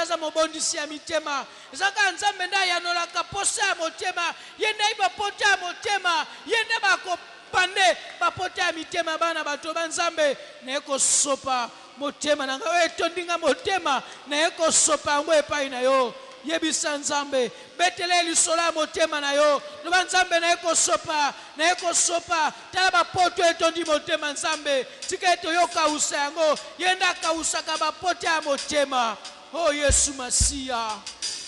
ndaza mobondisi ya mitema zaka nzambe nda yanola kaposa ya motema yenda iba pota ya motema yenda bako pande bapota ya mitema bana bato banzambe na eko sopa motema nanga we tondinga motema na eko sopa ngo epai na yo yebisa nzambe betele lisola motema na yo loba nzambe na eko sopa tala bapoto etondi motema nzambe tika eto yo kausa yango yenda kausa ka bapota ya motema oh Yesu Masia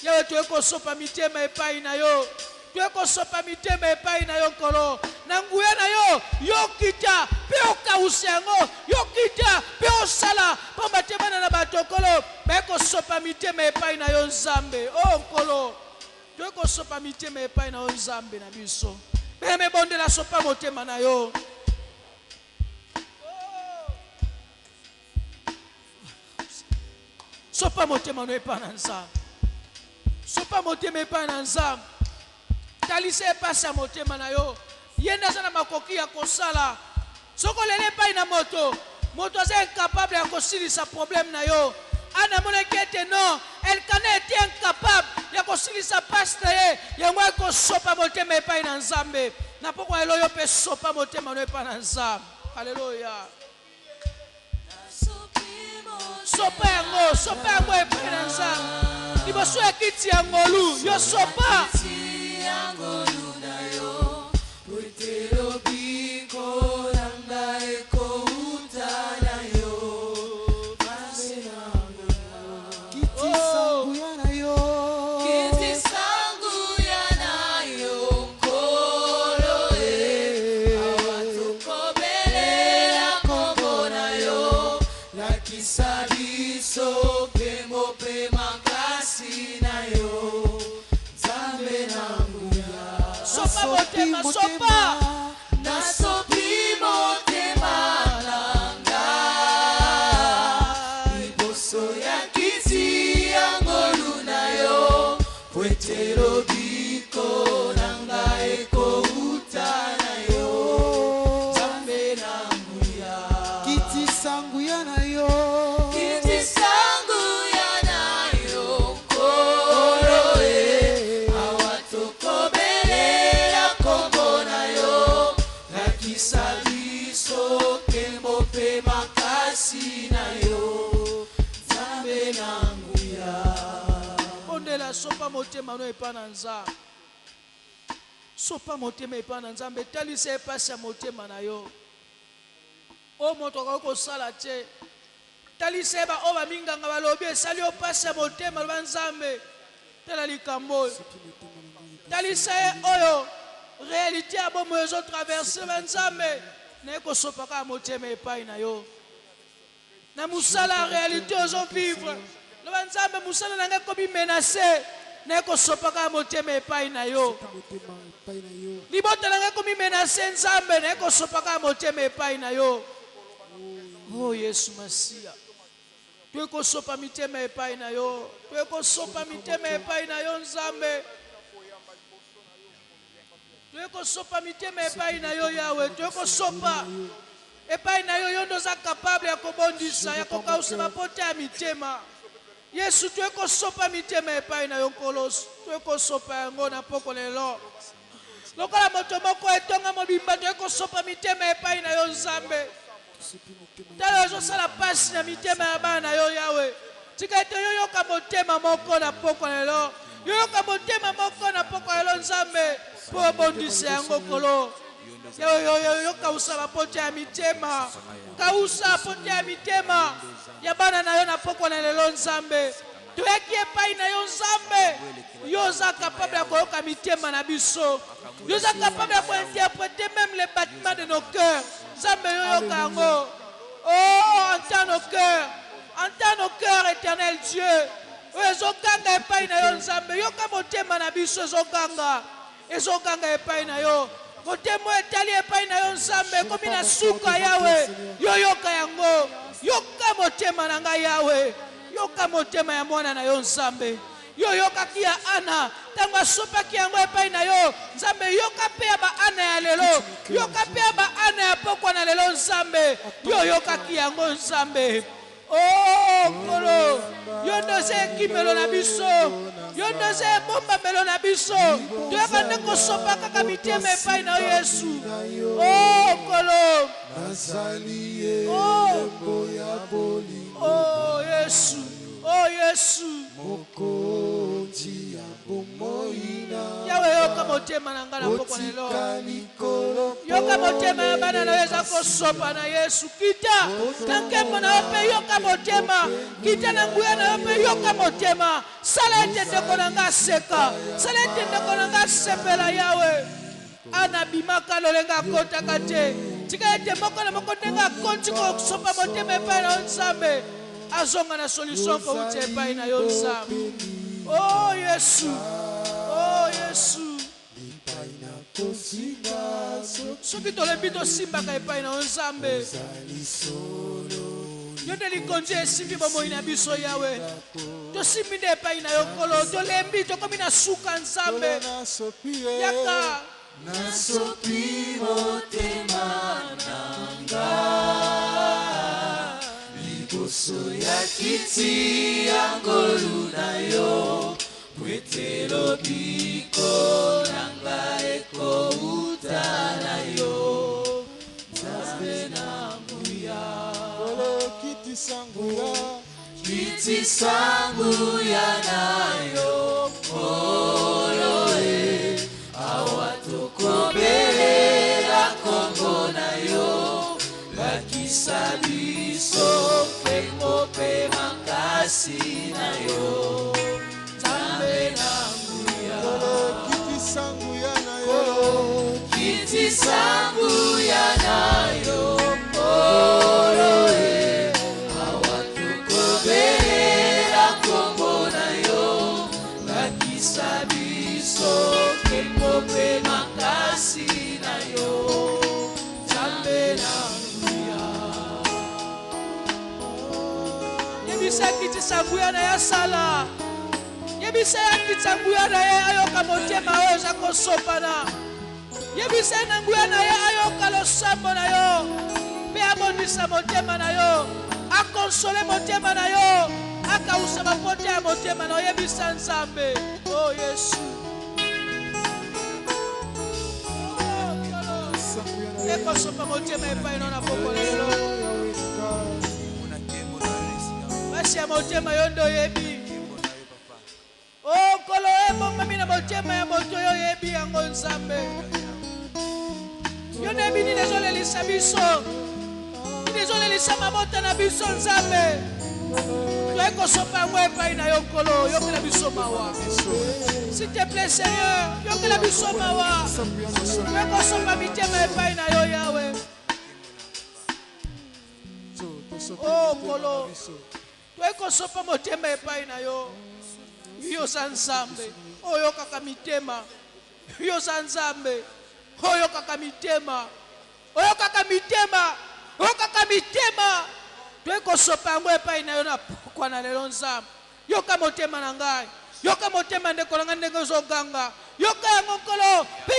yawe to eko sopa mitema epai na yo tueko sopa mitema epai na yo kolo na nguya na yo yokita pe okausa yango yokita pe osala pamba temana na batokolo beko sopa mitema epai na yo nzambe oh kolo tueko sopa mitema epai na yo nzambe na biso beme bondela sopa motema na yo sopa motema no epai na nzambe sopa motema epai na nzambe talise pasa motema na yo yenda zana makoki ya kosala soko lele pai na moto aza incapable ya kosilisa problème na yo ana monekete non Elkana était incapable ya kosilisa passe na ye yango ekosopa motema epai na nzambe na poko elo yo pe sopa motema no epai na nzambe haleluya sopa yango epai na nzambe liboso ya kiti ya ngolu yo sopa Angolu na yo, Putero biko nanga eko uta na yo, Pase na kiti sangu ya na yo, kiti sangu ya na yo, kolo awatuko bele la kombo na yo, la kisabiso pemo pe makasi na yo. Sopa na sopi motema nanga iboso ya kiti ya ngolu na yo pwetero biko nanga eko uta na yo zambe na nguya kiti sangu ya na yo kiti sangu ya na yo kolo awatoko Sabiso kembo pe makasi na yo zambe na nguya ondela sopa motema no epana nza sopa motema epana nzambe talise epasa motema na yo o moto ko sala te talise ba o ba minganga balobi esali opasa motema ba nzambe tela likambo talise oyo réalité a bon moyo traverser banzambe na ko sopaka motema epai na yo na musala réalité ozo vivre le banzambe musala nanga ko bi menacer na ko sopaka motema epai na yo libota nanga ko bi menacer nzambe na ko sopaka motema epai na yo oh Yesu Masia tu ko sopa mitema epai na yo tu ko sopa mitema epai na yo nzambe tueko sopa mitema epai na yo yawe tueko sopa epai na yo yondo za capable ya kobondisa ya kokausa mapota ya mitema Yesu tueko sopa mitema epai na yo kolos tueko sopa yango na poko lelo lokola moto moko etonga mobimba tueko sopa mitema epai na yo nzambe talo zo sala pasi na mitema ya bana yo yawe tika ete yo yoka motema moko na poko lelo yo yoka motema moko na poko lelo nzambe po bondise yango kolo yo kausa bapota ya mitema kausa pota ya mitema ya bana na yo na poko na lelo nzambe toyaki epai na yo nzambe yo za capable ya koyoka mitema na biso yo za capable ya kointerpréter même les battements de nos cœurs nzambe yo yoka yango oh entends nos cœurs éternel Dieu ezokanga epai na yo nzambe yoka motema na biso ezokanga epai na yo motema etali epai na yo nzambe komi na suka yawe yo yoka yango yoka motema na ngai yawe yoka motema ya mwana na yo nzambe yo yokaki ya ana tango asopaki yango epai na yo nzambe yoka pe ya baana ya lelo yoka pe ya baana ya pokwa na lelo nzambe yo yokaki yango nzambe oh kolo yondo ze kimelo na biso yo nde ze bomba melo na biso toyaka nde kosopa kaka mitema epai na Yesu oh kolo oh Yesu oh Yesu Yawe yoka motema na ngana poko lelo yoka motema ya bana na weza kosopa na Yesu kita na nkembo na yope yoka motema kita na nguya na yope yoka motema sala ete ndeko na nga seka sala ete ndeko na nga sepela Yawe ana bimaka lolenga kota kate tika ete moko na moko ndenga konti kosopa motema epai na Nzambe azonga na solution ko uti epai na yo Nzambe oh Yesu oh Yesu soki tolembi tosimbaka epai na Nzambe yo nde likonzi esimbi bomoi na biso Yawe tosimbi nde epai na yo Nkolo tolembi tokomi na suka Nzambe yaka nasopi motema nanga liboso ya kiti ya ngolu na yo pwetelo biko nanga ekouta na yo Nzambe na nguya kiti sangu ya na yo Oloe awatokobelela kombo na yo bakisa biso pengo pe makasi na yo Nzambe na nguya kiti sangu ya na yo Oloe awatokobelela kombo na yo bakisa biso pengo pe makasi na yo Nzambe na nguya yebisa kiti sangu ya na ya sala yebisa ya kiti sangu ya na ya ayoka motema oyo za kosopana yebisa na nguya na ya ayoka losambo na yo pe abondisa motema na yo akonsole motema na yo akausa mapote ya motema na yo yebisa Nzambe oh Yesu ekosopa motema epai na poko lelo basi ya motema yo ndo yebi oh Nkolo ebomami na motema ya moto yo yebi yango Nzambe yo nebi nini ezolelisa biso nini ezolelisa mabota na biso Nzambe toekosopa yango epai na yo Nkolo yokela biso mawa s'il te plaît Seigneur yokela biso mawa toekosopa mitema epai na yo Yawe oh Nkolo toekosopa motema epai na yo yo za Nzambe oyo kaka mitema yo za Nzambe oyo kaka mitema oyo kaka mitema oyo kaka mitema toekosopa yango epai na yo na pokwa na lelo Nzambe yoka motema na ngai yoka motema ndeko na ngai ndenge ozoganga yoka yango Nkolo pe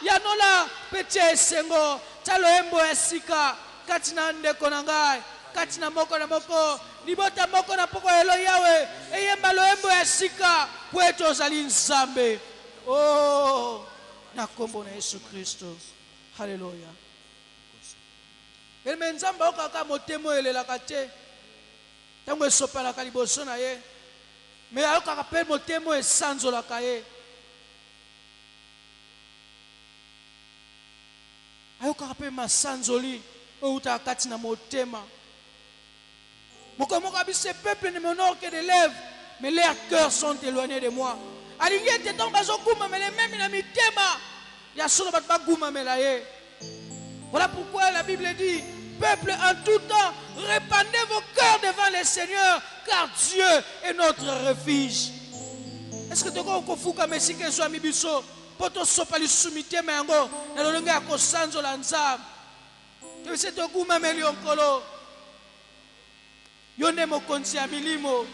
yanola pe tia esengo tia loyembo ya sika kati na ndeko na ngai kati na moko na moko libota moko na poko elo Yawe eyemba loyembo ya sika po ete ozali Nzambe oh na kombo na Yesu Kristo haleluya elme Nzambe okaka motema elelaka te ntango esopelaka liboso na ye me ayokaka mpe motema esanzolaka ye ayokaka mpe masanzoli outaka kati na motema moko biso peuple ne m'honore que de lèvres mais leurs cœurs sont éloignés de moi alingi ete ntango bazogumamela ememi na mitema ya solo bato bagumamela ye voilà pourquoi la Bible dit peuple en tout temps répandez vos cœurs devant le Seigneur car Dieu est notre refuge est-ce que toko kofuka mesika ezwa mibiso po tosopa lisusu mitema yango na lolenge ya kosanzola Nzambe tobise togumameli yo Nkolo yo nde mokonzi ya milimo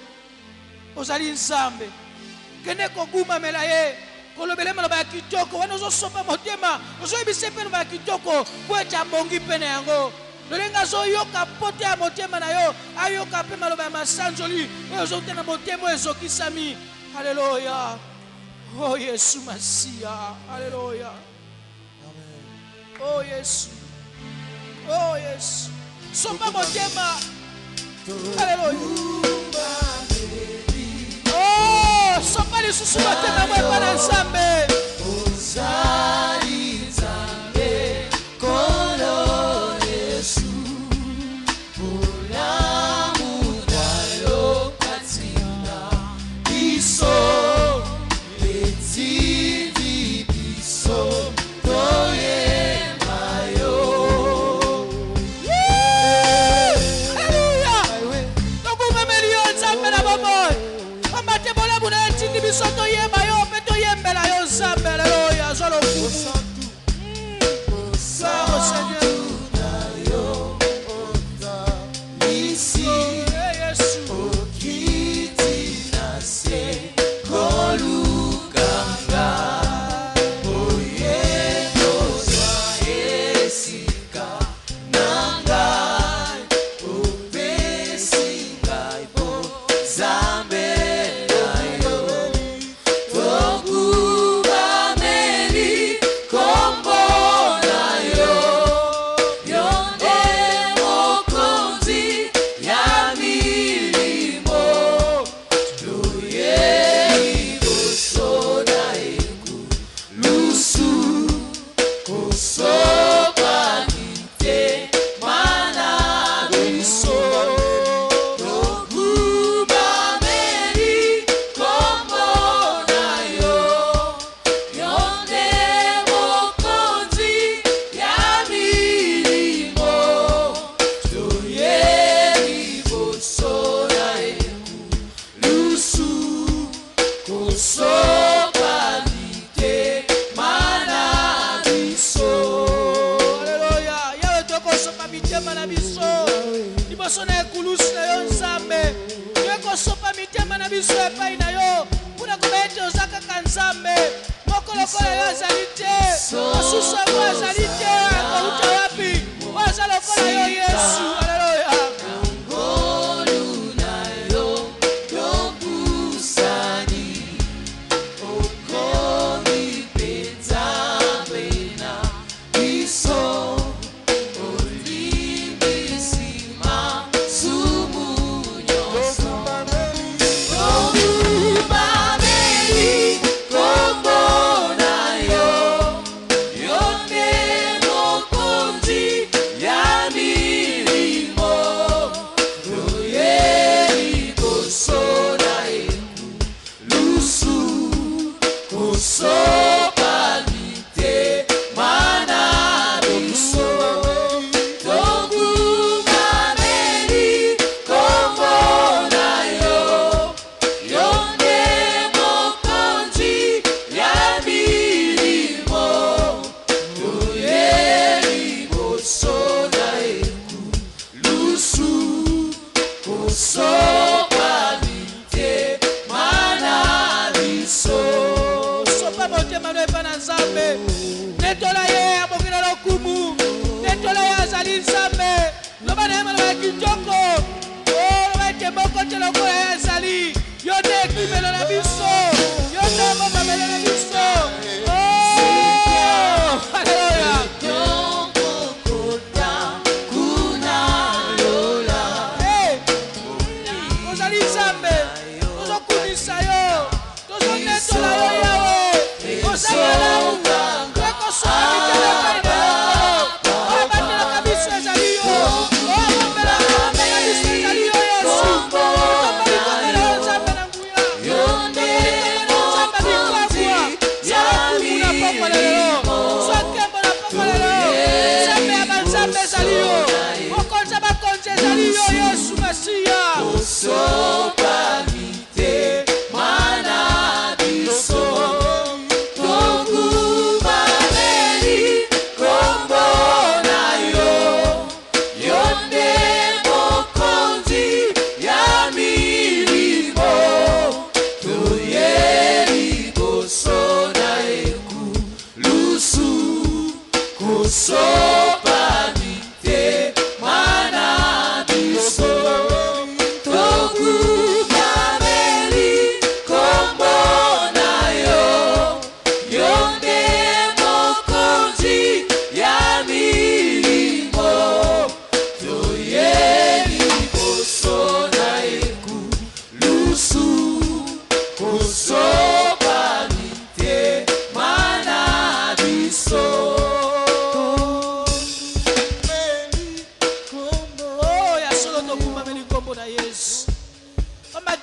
ozali Nzambe kende kogumamela ye kolobele maloba ya kitoko wana ozosopa motema ozoyebisa mpe loba ya kitoko po ete abongi mpe na yango lolenga zoyoka pote ya motema na yo ayoka mpe maloba ya masanzoli oyo ozotuna motema ezokisami. Haleluya. Oh Yesu Masia. Haleluya. Oh Yesu. Oh Yesu. Sopa motema. Haleluya. Oh, sopa lisusu motema mwe pana Nzambe. Ozali Nzambe kolo Yesu. Bolamu dalo katina biso. Eti biso toye mayo. Hallelujah. Tokuma melio Nzambe na bomoy. Amate bolamu na eti biso toye mayo pe toye mbela yo Nzambe. Hallelujah. Zolo kumu. Gloire Seigneur. Yes.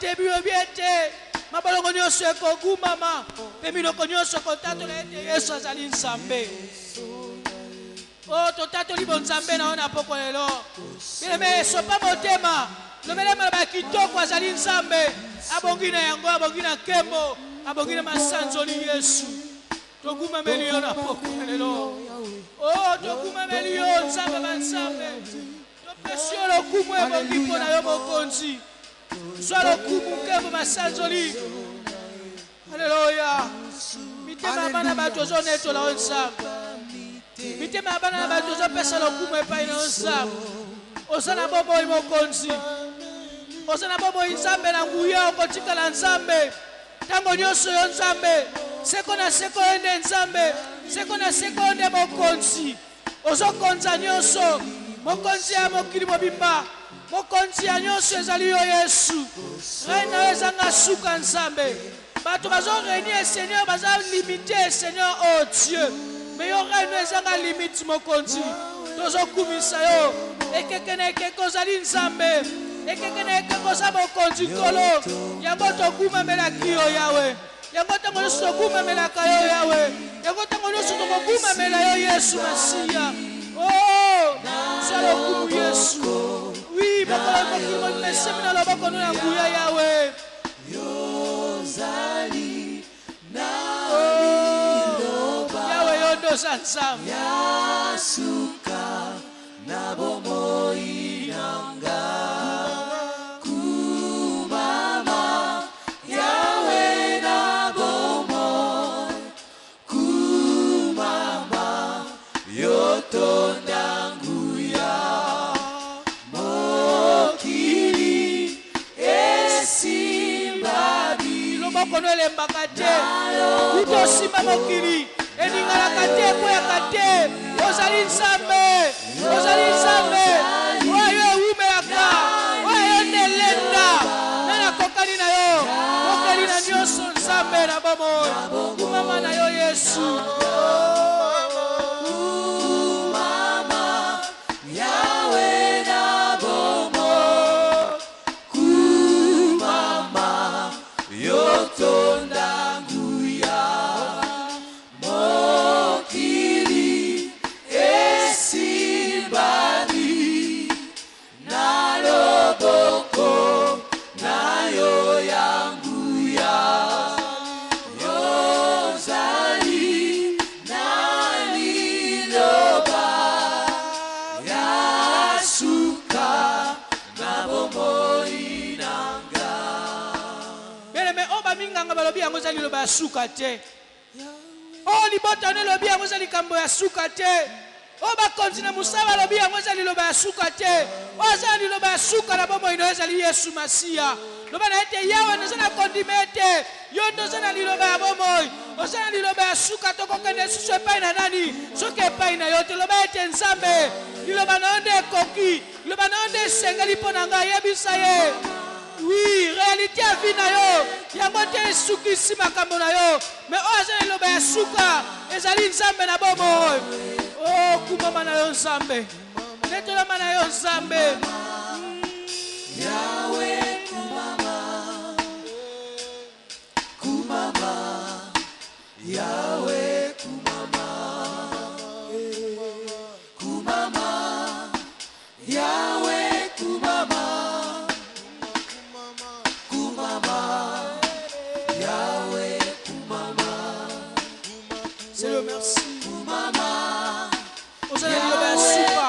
début obiete mabalongo nyonso ekogumama pe minoko nyonso kotatola ete Yesu azali Nzambe. Oh totatoli bonzambe na ona poko lelo bileme sopa motema lobelema ba kitoko azali Nzambe abongi na yango abongi na kembo abongi na masanzoli Yesu toguma melio na poko lelo. Oh toguma melio Nzambe banzambe topesio lokumu ebongi mpona yo mokonzi zwa lokumu kembo masanzoli. Haleluya. Mitema bana bato zonetola o Nzambe mitema bana bato zopesa lokumu epai na Nzambe osana bobo mokonzi osana bobo Nzambe na nguya okotikala Nzambe tango nyonso yo Nzambe seko na seko ende Nzambe seko na seko ende mokonzi ozokonza nyonso mokonzi ya mokili mobimba mokonzi ya nyonso ezali yo Yesu reina ezanga suka Nzambe bato bazo régner Seigneur baza limité Seigneur oh Dieu mais yo reine ezanga limite mokonzi tozokumisa yo ekekene ekekozali Nzambe ekekene ekoza mokonzi kolo yango tokumamelaki yo Yawe yango tango nyonso tokumamelaka yo Yawe yango tango nyonso tokokumamela yo Yesu Masiya. Oh zwa lokumu Yesu oui mokolo mokili mesemi na loboko no ya nguya Yawe yozali na Yawe yondoza Nzambe yasuka na bomoi nanga kumama Yawe na bomoi kumama yotonda nguya mokili esimbadi loboko no elembaka te utosimba mokili eningalaka te ekweyaka te ozali Nzambe oyo ewumelaka oyo nelenda nana kokani na yo mokeli na nyonso Nzambe na bomoi kumama na yo Yesu. Yawe na bomoi kumama yotonda nguya mokili esimbani na loboko na yo yanguya yozali na liloba yasuka na bomoi nanga. Beleme oba minganga balobi yango zali liloba yasuka te. Oh libota ne lobi yango zali kambo yasuka te. Oh bakonzi na musaba lobi yango zali liloba yasuka te. Oh zali liloba yasuka na bomoi no ezali Yesu Masiya. Loba na ete Yawe nazana kondimete yondo zana liloba ya bomoi ozana liloba ya suka tokokende susu epai na nani soki epai na yo te loba ete Nzambe liloba na onde ekoki liloba na onde esengeli mpo na ngai yebisa ye oui réalité ya vi na yo yango te esukisi makambo na yo mais oyo azana liloba ya suka ezali Nzambe na bomoi. Oh kumama na yo Nzambe netolama na yo Nzambe Yawe Yawe kumama Yawe kumama Yawe kumama Seigneur merci kumama ozali liloba ya suka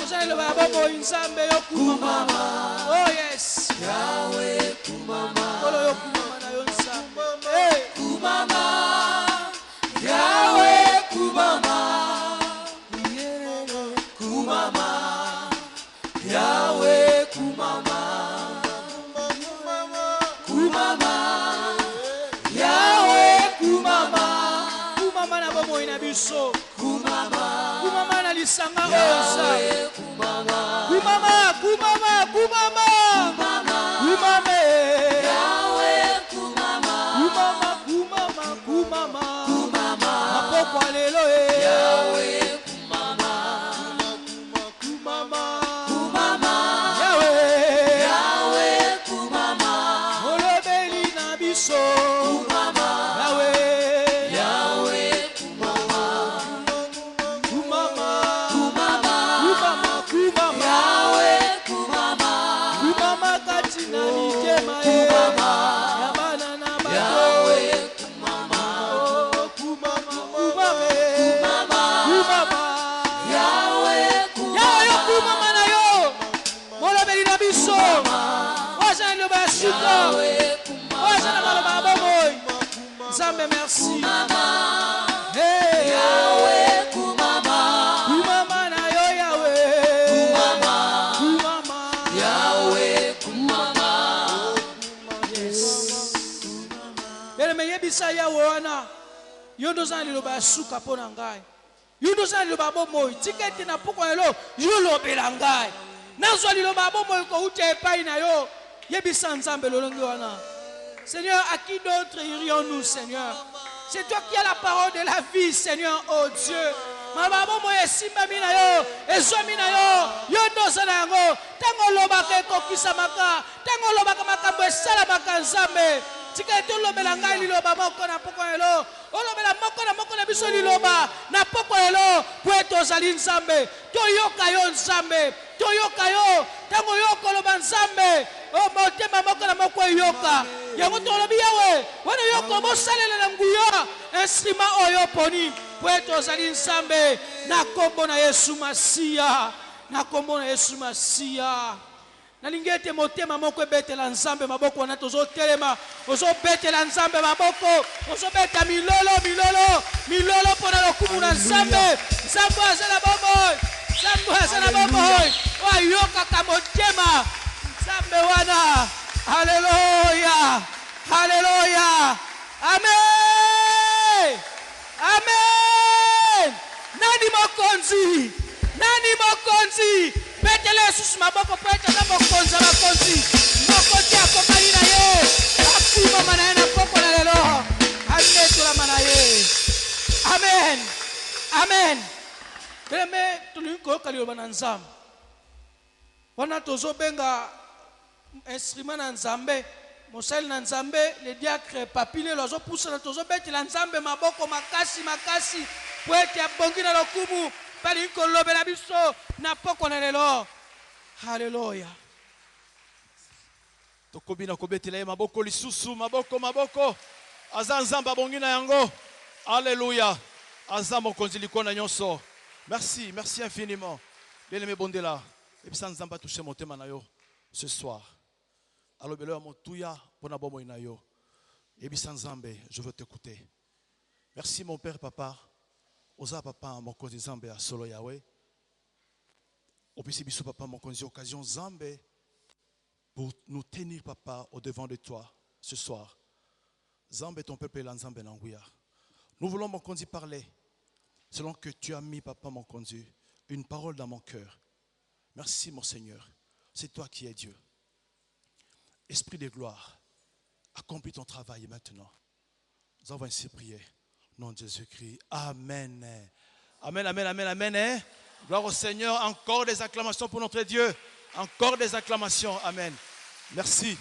ozali liloba ya bobo Nzambe yo kumama oh yes Yawe kumama kolo yo kumama na yo Nzambe kumama Yawe kumama kumama Yawe kumama kumama Yawe kumama kumama na bomoi na biso kumama na lisanga oza kumama kumama kumama kumama Kumama biso oza na liloba ya sika oza na maloba ya bomoi Nzambe merci Hey Yahweh kumama na yo Yahweh kumama Yahweh kumama Bele me yebisa Yahweh wana yo ndo za na liloba ya suka mpo na ngai yo ndo za na liloba ya bomoi tika ete na poko lelo yo lobela ngai nazwa liloba ya bomoi kouta epai na yo yebisa Nzambe lolongi wana Seigneur, à qui d'autre irions-nous, Seigneur? C'est toi qui as la parole de la vie, Seigneur, oh Dieu. Mababo moye simba mina yo, ezo mina yo, yo ndoza na yango. Tango lobaka ekokisa maka, tango lobaka makambo esala maka Nzambe. Tika ete olobela ngai liloba moko na poko lelo. Olobela moko na biso liloba na poko lelo. Po ete ozali Nzambe. Toyoka yo Nzambe. Toyoka yo. Tango yoko oloba Nzambe. O motema moko na moko yoka. Yango tolobi yawe. Wana yoko bosalela na nguya. Instrument oyo poni. Po ete ozali Nzambe. Na kombo na Yesu Masiya. Na kombo na Yesu Masiya. Nalingete motema moko betela Nzambe maboko wana tozo telema ozo betela Nzambe maboko ozo beta milolo pona lokumu na Nzambe Nzambe azala bomoi oyoka ka motema Nzambe wana haleluya amen nani mokonzi betele Jesus maboko pete na mokonzi mokoti akokani na ye akuma mana na poko na lelo anetola mana ye amen Beme tuliko kalio na Nzambe wana tozo benga instrument na Nzambe mosali na Nzambe le diacre papile lozo poussa na tozo betela Nzambe maboko makasi poete abongi na lokumu pali kolobela biso na poko na lelo haleluya tokobina kobetela maboko lisusu maboko aza Nzambe abongi na yango haleluya aza mokonzi likona nyonso merci infiniment bien-aimé bondela ebisa Nzambe toucher motema na yo ce soir alobelo ya motuya pona bomoi na yo ebisa Nzambe je veux t'écouter merci mon père papa oza papa mokonzi Nzambe ya solo Yahweh opesi biso papa mokonzi occasion Nzambe pour nous tenir papa au devant de toi ce soir Nzambe ton peuple la Nzambe na nguya nous voulons mokonzi parler selon que tu as mis papa mokonzi une parole dans mon cœur merci mon Seigneur c'est toi qui es Dieu Esprit de gloire accomplis ton travail maintenant nous avons ainsi prié nom de Jésus-Christ. Amen. Amen. Gloire au Seigneur. Encore des acclamations pour notre Dieu. Encore des acclamations. Amen. Merci.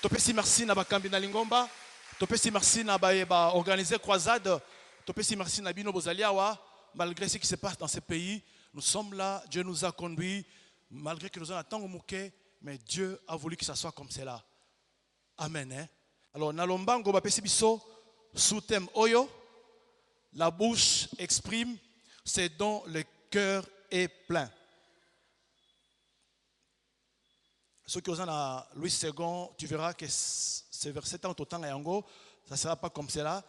Topesi merci na bakambi na lingomba. Topesi merci na ba organiser croisade. Topesi merci na bino bozaliawa. Malgré ce qui se passe dans ce pays, nous sommes là. Dieu nous a conduits. Malgré que nous en attendons mouké, mais Dieu a voulu que ça soit comme cela. Amen. Alors, nalombango bapesi biso sous thème Oyo. La bouche exprime ce dont le cœur est plein. Ce qui est dans Louis II, tu verras que ce verset en temps et ango, ça ne sera pas comme cela.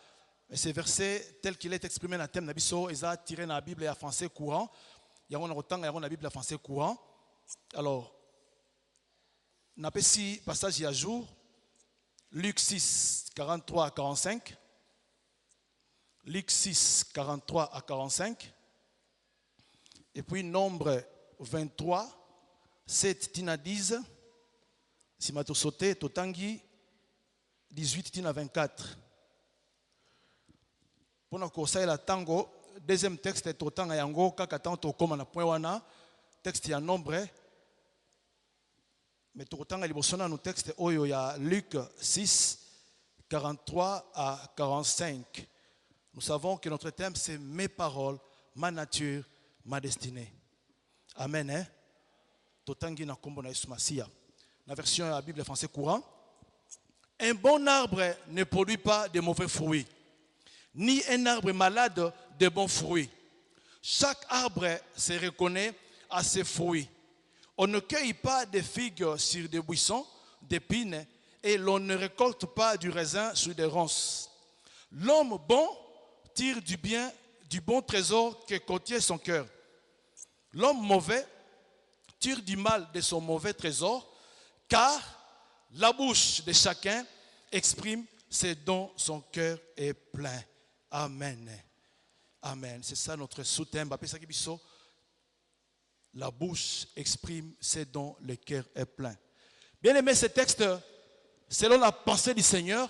Mais ce verset tel qu'il est exprimé dans le thème Nabiso, il a tiré dans la Bible en français courant. Il y a la Bible en français courant. Alors, on a ici passage à jour. Luc 6, 43 à 45. Luc 6, 43 à 45. Et puis Nombre 23, 7 tina 10. Si ma sauté, Totangi 18 tina 24. Pour nous la tango, deuxième texte est Totanga yango kakatanto comme na point wana texte ya Nombre. Mais Totanga libosona no texte oyo ya Luc 6, 43 à 45. Nous savons que notre thème c'est mes paroles, ma nature, ma destinée. Amen. Totangi na kombo na Yesu Masiya. La version de la Bible français courant. Un bon arbre ne produit pas de mauvais fruits, ni un arbre malade de bons fruits. Chaque arbre se reconnaît à ses fruits. On ne cueille pas des figues sur des buissons d'épines et l'on ne récolte pas du raisin sur des ronces. L'homme bon tire du bon trésor que contient son cœur. L'homme mauvais tire du mal de son mauvais trésor, car la bouche de chacun exprime ce dont son cœur est plein. Amen. Amen. C'est ça notre sous-thème. La bouche exprime ce dont le cœur est plein. Bien aimé, ce texte, selon la pensée du Seigneur,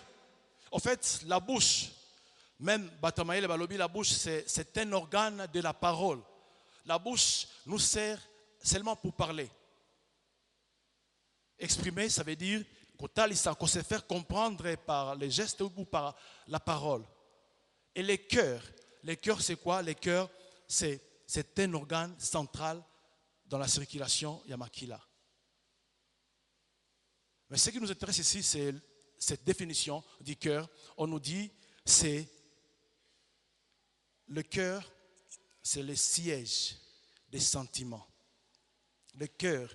en fait, la bouche, même Batamaïl et Balobi, la bouche, c'est un organe de la parole. La bouche nous sert seulement pour parler. Exprimer, ça veut dire qu'on se fait comprendre par les gestes ou par la parole. Et les cœurs c'est quoi? Les cœurs, c'est un organe central dans la circulation Yamakila. Mais ce qui nous intéresse ici, c'est cette définition du cœur. On nous dit, c'est le cœur, c'est le siège des sentiments. Le cœur,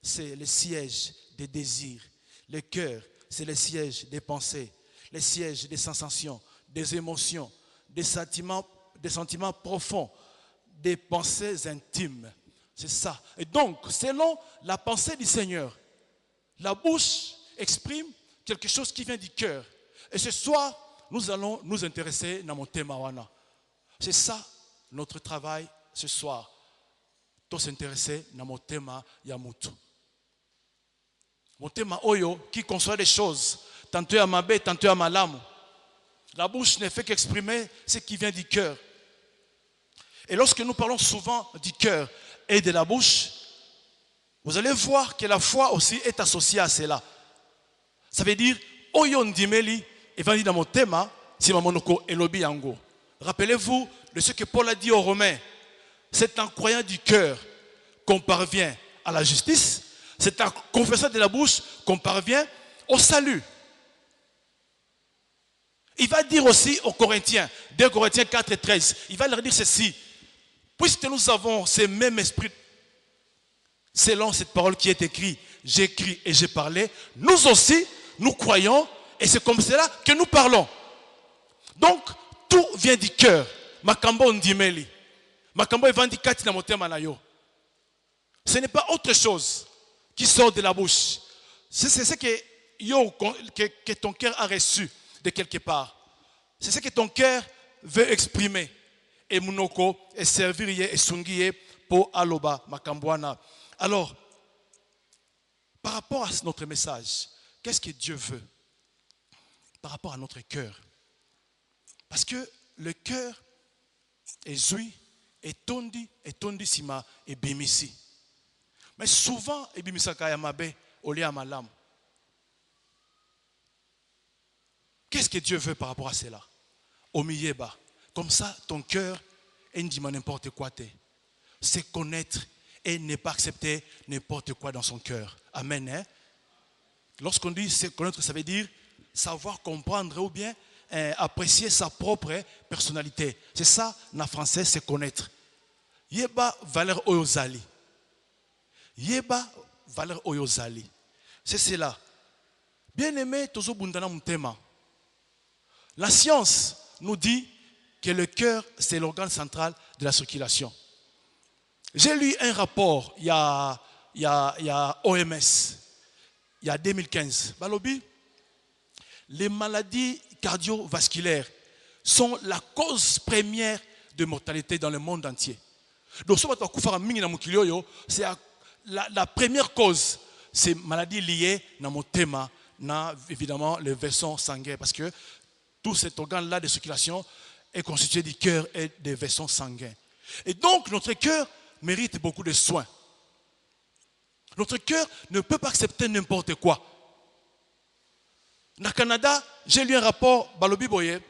c'est le siège des désirs. Le cœur, c'est le siège des pensées, le siège des sensations, des émotions, des sentiments profonds, des pensées intimes. C'est ça. Et donc, selon la pensée du Seigneur, la bouche exprime quelque chose qui vient du cœur. Et ce soir, nous allons nous intéresser dans mon thème. C'est ça notre travail ce soir. Tous s'intéresser dans mon thème Yamutu. Mon thème Oyo qui conçoit des choses, tantôt à Mabé, tantôt à Malamu. La bouche ne fait qu'exprimer ce qui vient du cœur. Et lorsque nous parlons souvent du cœur et de la bouche, vous allez voir que la foi aussi est associée à cela. Ça veut dire, Oyo Ndimeli, et va dire dans mon thème, si Mamonoko Elobi Yango. Rappelez-vous de ce que Paul a dit aux Romains. C'est en croyant du cœur qu'on parvient à la justice. C'est en confessant de la bouche qu'on parvient au salut. Il va dire aussi aux Corinthiens, 2 Corinthiens 4 et 13, il va leur dire ceci. Puisque nous avons ce même esprit, selon cette parole qui est écrite, j'écris et j'ai parlé, nous aussi, nous croyons et c'est comme cela que nous parlons. Donc, tout vient du cœur. Makambo ndimeli. Makambo evandi kati na motema na yo. Ce n'est pas autre chose qui sort de la bouche. C'est ce que ton cœur a reçu de quelque part. C'est ce que ton cœur veut exprimer. Et munoko, et servir, et sungiye, pour aloba, makambwana. Alors, par rapport à notre message, qu'est-ce que Dieu veut? Par rapport à notre cœur. Parce que le cœur est zui, est tondi sima, et bimisi. Mais souvent, et bimisa kayamabe, olia malam. Qu'est-ce que Dieu veut par rapport à cela? Omiyeba. Comme ça, ton cœur est n'importe quoi. C'est connaître et ne pas accepter n'importe quoi dans son cœur. Amen. Hein? Lorsqu'on dit c'est connaître, ça veut dire savoir comprendre ou bien apprécier sa propre personnalité. C'est ça, en français, c'est connaître. Yeba valeur oyozali. Yeba valeur oyozali. C'est cela. Bien aimé, tozo bundana mutema. La science nous dit que le cœur, c'est l'organe central de la circulation. J'ai lu un rapport, il y a OMS, il y a 2015. Balobi, les maladies cardiovasculaires sont la cause première de mortalité dans le monde entier. Donc, c'est la première cause, c'est maladies liées à mon thème, évidemment, les vaisseaux sanguins, parce que tout cet organe-là de circulation est constitué du cœur et des vaisseaux sanguins. Et donc, notre cœur mérite beaucoup de soins. Notre cœur ne peut pas accepter n'importe quoi. Au Canada, j'ai lu un rapport, Balobi Boye,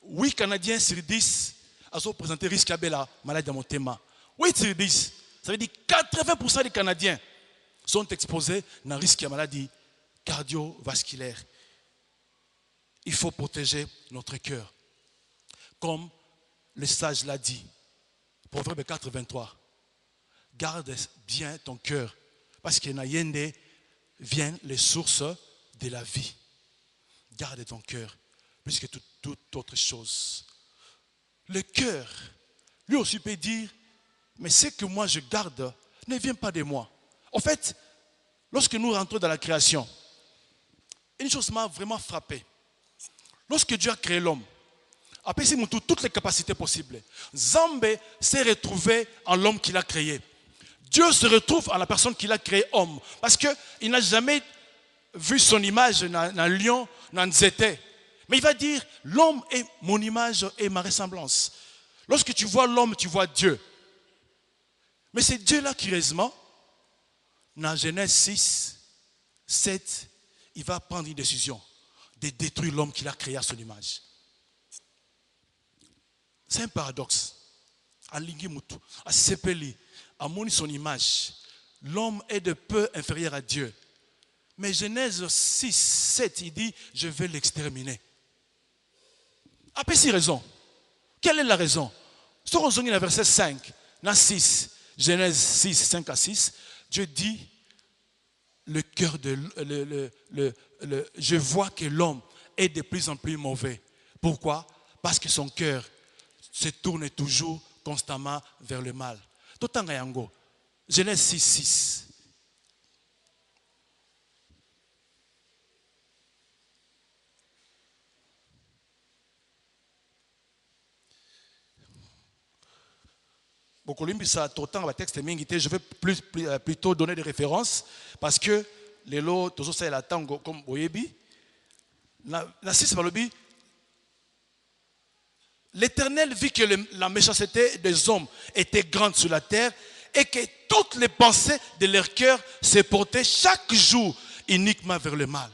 8 Canadiens sur 10 ont présenté risque à la maladie de mon thème. 8 sur 10, ça veut dire 80% des Canadiens sont exposés à un risque à maladie cardiovasculaire. Il faut protéger notre cœur. Comme le sage l'a dit, Proverbe 4, 23. Garde bien ton cœur Parce que Nayende viennent les sources de la vie. Garde ton cœur plus que toute autre chose. Le cœur, lui aussi peut dire, mais ce que moi je garde ne vient pas de moi. En fait, lorsque nous rentrons dans la création, une chose m'a vraiment frappé. Lorsque Dieu a créé l'homme, après il montre toutes les capacités possibles. Zambé s'est retrouvé en l'homme qu'il a créé. Dieu se retrouve en la personne qu'il a créé homme. Parce qu'il n'a jamais vu son image dans un lion, dans un zété. Mais il va dire, l'homme est mon image et ma ressemblance. Lorsque tu vois l'homme, tu vois Dieu. Mais c'est Dieu-là qui, heureusement, dans Genèse 6, 7, il va prendre une décision de détruire l'homme qu'il a créé à son image. C'est un paradoxe. À Lingimutu, à Sepeli, à Moni son image, l'homme est de peu inférieur à Dieu. Mais Genèse 6, 7, il dit, je vais l'exterminer. Après, c'est raison. Quelle est la raison? Si on regarde le verset 5, dans 6, Genèse 6, 5 à 6, Dieu dit, le cœur de je vois que l'homme est de plus en plus mauvais. Pourquoi? Parce que son cœur se tourne toujours constamment vers le mal. D'autant yango, Genèse 6, 6. Je vais plutôt donner des références parce que les lots, tout ça, la tango comme Boyebi. L'Éternel vit que la méchanceté des hommes était grande sur la terre et que toutes les pensées de leur cœur se portaient chaque jour uniquement vers le mal.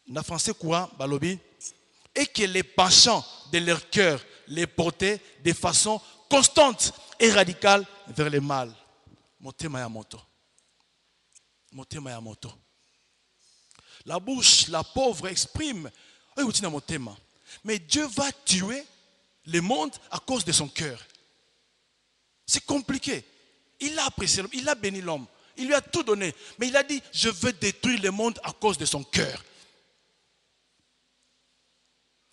Dans le français courant, Balobi, et que les penchants de leur cœur les portaient de façon constante et radicale vers le mal. Motema Yamoto. Motema Yamoto. La bouche, la pauvre exprime. Mais Dieu va tuer le monde à cause de son cœur. C'est compliqué. Il a apprécié l'homme, il a béni l'homme, il lui a tout donné. Mais il a dit, je veux détruire le monde à cause de son cœur.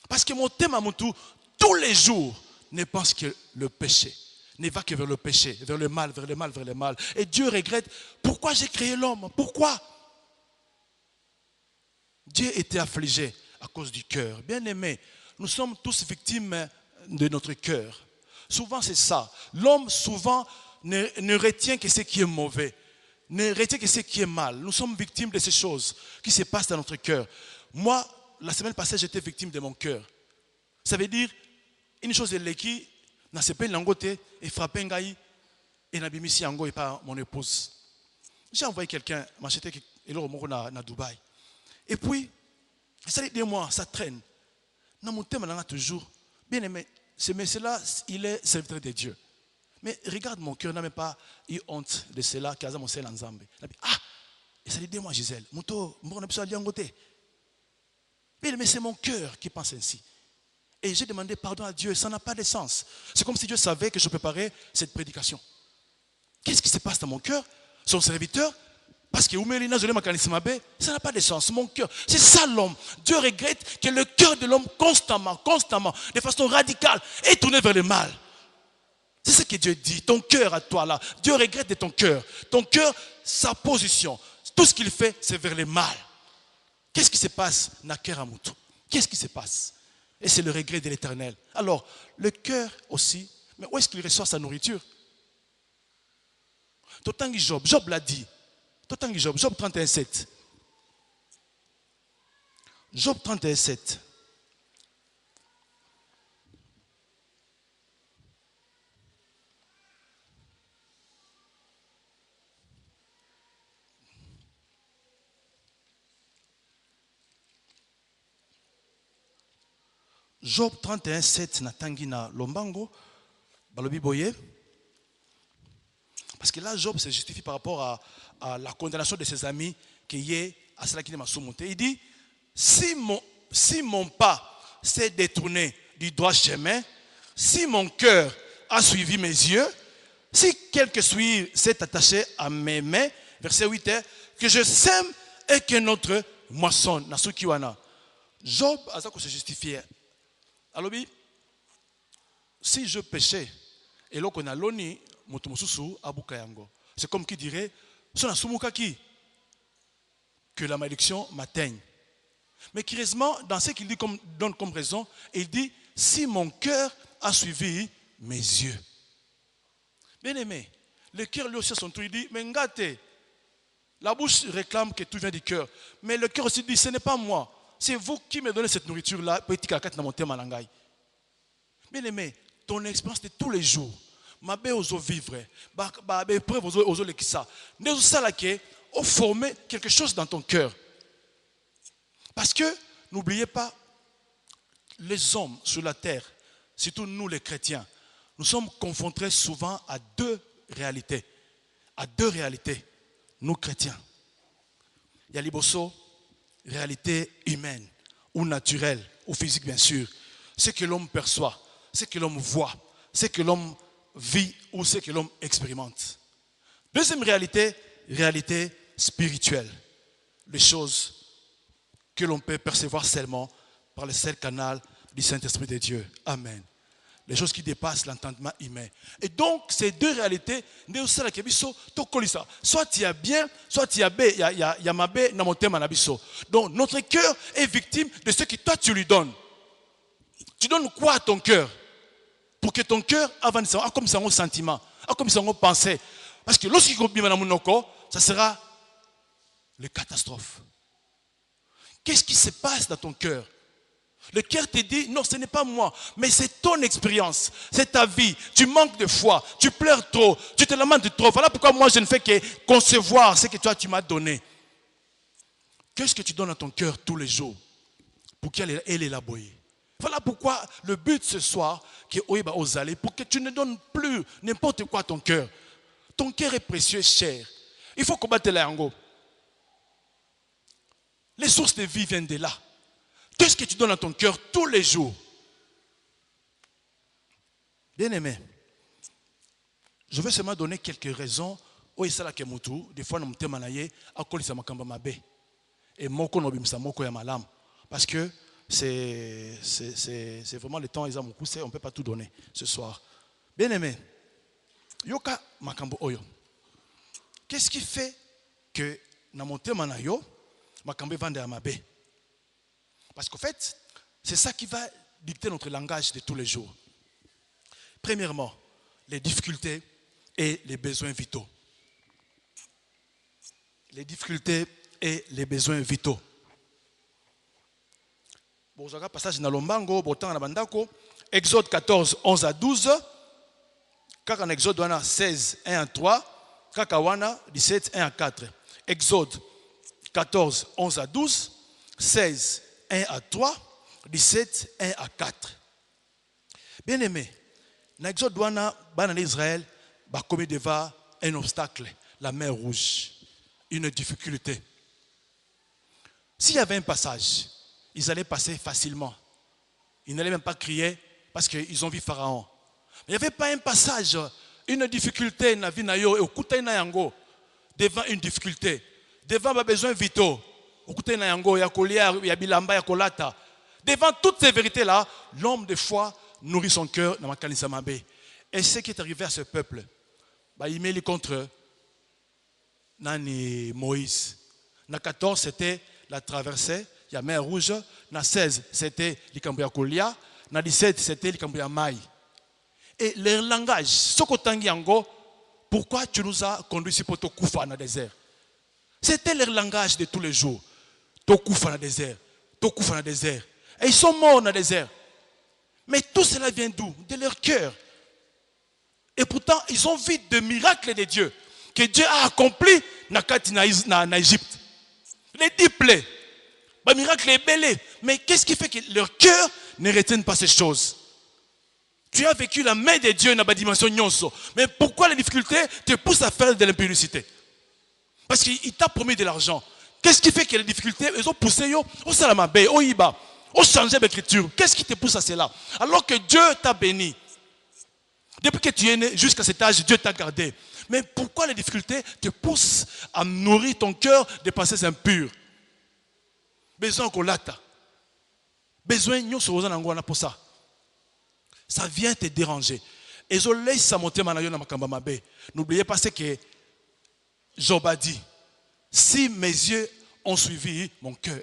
Parce que mon thème à mon tour, tous les jours, ne pense que le péché. Ne va que vers le péché, vers le mal, vers le mal, vers le mal. Et Dieu regrette, pourquoi j'ai créé l'homme? Pourquoi? Dieu était affligé à cause du cœur. Bien aimé, nous sommes tous victimes de notre cœur. Souvent c'est ça. L'homme souvent ne retient que ce qui est mauvais, ne retient que ce qui est mal. Nous sommes victimes de ces choses qui se passent dans notre cœur. Moi, la semaine passée, j'étais victime de mon cœur. Ça veut dire, une chose est qui n'a pas pu l'angote et frapper Ngaï et n'a bimisi Ango et pas mon épouse. J'ai envoyé quelqu'un m'acheter à Dubaï. Et puis, ça dit 2 mois, ça traîne. Dans mon thème, on a toujours, bien aimé, ce monsieur-là, il est serviteur de Dieu. Mais regarde mon cœur, n'a même pas eu honte de cela, car mon sel en Zambie. Ah, et ça dit 2 mois, Gisèle, mon n'a pas aller. Bien aimé, c'est mon cœur qui pense ainsi. Et j'ai demandé pardon à Dieu, ça n'a pas de sens. C'est comme si Dieu savait que je préparais cette prédication. Qu'est-ce qui se passe dans mon cœur? Son serviteur, parce que ça n'a pas de sens. Mon cœur, c'est ça l'homme. Dieu regrette que le cœur de l'homme constamment, de façon radicale, est tourné vers le mal. C'est ce que Dieu dit. Ton cœur à toi là, Dieu regrette de ton cœur. Ton cœur, sa position, tout ce qu'il fait, c'est vers le mal. Qu'est-ce qui se passe? Nakeramutu. Qu'est-ce qui se passe? Et c'est le regret de l'Éternel. Alors, le cœur aussi, mais où est-ce qu'il reçoit sa nourriture? Totangi Job l'a dit. Totangi Job 31,7. Job 31,7. Job 31,7 na tangi na lombango balobi boye. Parce que là Job se justifie par rapport à la condamnation de ses amis qui est à cela qui m'a surmonté. Il dit si mon pas s'est détourné du droit chemin, si mon cœur a suivi mes yeux, Si quelque suis s'est attaché à mes mains, verset 8, que je sème et que notre moissonne. Job a ça qu'on se justifier. Alors, si je péchais, et là qu'on a l'oni, c'est comme qui dirait, que la malédiction m'atteigne. Mais curieusement, dans ce qu'il dit donne comme raison, il dit, si mon cœur a suivi mes yeux. Bien aimé, le cœur lui aussi à son tour, il dit, mais ngate, la bouche réclame que tout vient du cœur. Mais le cœur aussi dit, ce n'est pas moi. C'est vous qui me donnez cette nourriture-là. Bien aimé, ton expérience de tous les jours, ma belle aux vivre, épreuve aux les qui ça, nous ça qui ont formé quelque chose dans ton cœur. Parce que, n'oubliez pas, les hommes sur la terre, surtout nous les chrétiens, nous sommes confrontés souvent à deux réalités. À deux réalités, nous chrétiens. Il y a l'ibosso, réalité humaine, ou naturelle, ou physique bien sûr. Ce que l'homme perçoit, ce que l'homme voit, ce que l'homme vit ou ce que l'homme expérimente. Deuxième réalité, réalité spirituelle. Les choses que l'on peut percevoir seulement par le seul canal du Saint-Esprit de Dieu. Amen. Les choses qui dépassent l'entendement humain. Et donc, ces deux réalités, soit tu as bien, soit tu as bé, il y a ma bé, dans mon thème. Donc, notre cœur est victime de ce que toi tu lui donnes. Tu donnes quoi à ton cœur? Pour que ton cœur avance comme ça, un sentiment, comme ça, une pensée. Parce que lorsqu'il y a ça sera une catastrophe. Qu'est-ce qui se passe dans ton cœur? Le cœur te dit, non, ce n'est pas moi, mais c'est ton expérience, c'est ta vie. Tu manques de foi, tu pleures trop, tu te lamentes trop. Voilà pourquoi moi je ne fais que concevoir ce que toi tu m'as donné. Qu'est-ce que tu donnes à ton cœur tous les jours pour qu'elle élabore? Voilà pourquoi le but ce soir, pour que tu ne donnes plus n'importe quoi à ton cœur. Ton cœur est précieux et cher. Il faut combattre la yango. Les sources de vie viennent de là. Qu'est-ce que tu donnes à ton cœur tous les jours? Bien aimé, je vais seulement donner quelques raisons. Des fois, nous sommes et parce que c'est vraiment le temps, on ne peut pas tout donner ce soir. Bien aimé, yoka makambo oyo. Qu'est-ce qui fait que dans mon thème yo makambo vende à mabe? Parce qu'en fait, c'est ça qui va dicter notre langage de tous les jours. Premièrement, les difficultés et les besoins vitaux. Les difficultés et les besoins vitaux. Bon, je passage dans Lombango, Botan na Bandako, Exode 14, 11 à 12, Kaka en Exode 16, 1 à 3, Kaka 17, 1 à 4. Exode 14, 11 à 12, 16, 1 à 3, 17, 1 à 4. Bien aimé, dans Exode ban Israël, a commis devant un obstacle, la mer Rouge, une difficulté. S'il y avait un passage, ils allaient passer facilement. Ils n'allaient même pas crier parce qu'ils ont vu Pharaon. Mais il n'y avait pas un passage, une difficulté devant une difficulté, devant les besoins vitaux. Devant toutes ces vérités-là, l'homme de foi nourrit son cœur dans ma. Et ce qui est arrivé à ce peuple, il met contre Moïse. Dans 14, c'était la traversée, il y a mer rouge. Dans 16, c'était l'Ikambouya Kolia. Dans 17, c'était l'Ikambouya Maï. Et leur langage, pourquoi tu nous as conduits ici pour te couper dans le désert? C'était leur langage de tous les jours. Tokoufa dans le désert. Tokoufa dans le désert. Et ils sont morts dans le désert. Mais tout cela vient d'où? De leur cœur. Et pourtant, ils ont vu de miracles de Dieu. Que Dieu a accompli en Égypte. Les 10 plaies. Le miracle est belé. Mais qu'est-ce qui fait que leur cœur ne retienne pas ces choses? Tu as vécu la main de Dieu dans la dimension nyonso. Mais pourquoi les difficultés te poussent à faire de l'impudicité? Parce qu'il t'a promis de l'argent. Qu'est-ce qui fait que les difficultés, ils ont poussé au Salamabé, au Iba, au changer d'écriture? Qu'est-ce qui te pousse à cela? Alors que Dieu t'a béni. Depuis que tu es né jusqu'à cet âge, Dieu t'a gardé. Mais pourquoi les difficultés te poussent à nourrir ton cœur de pensées impures? Besoin qu'on lata. Besoin nous sommes pour ça. Ça vient te déranger. Et je laisse ça monter maintenant. N'oubliez pas ce que Job a dit. Si mes yeux ont suivi mon cœur,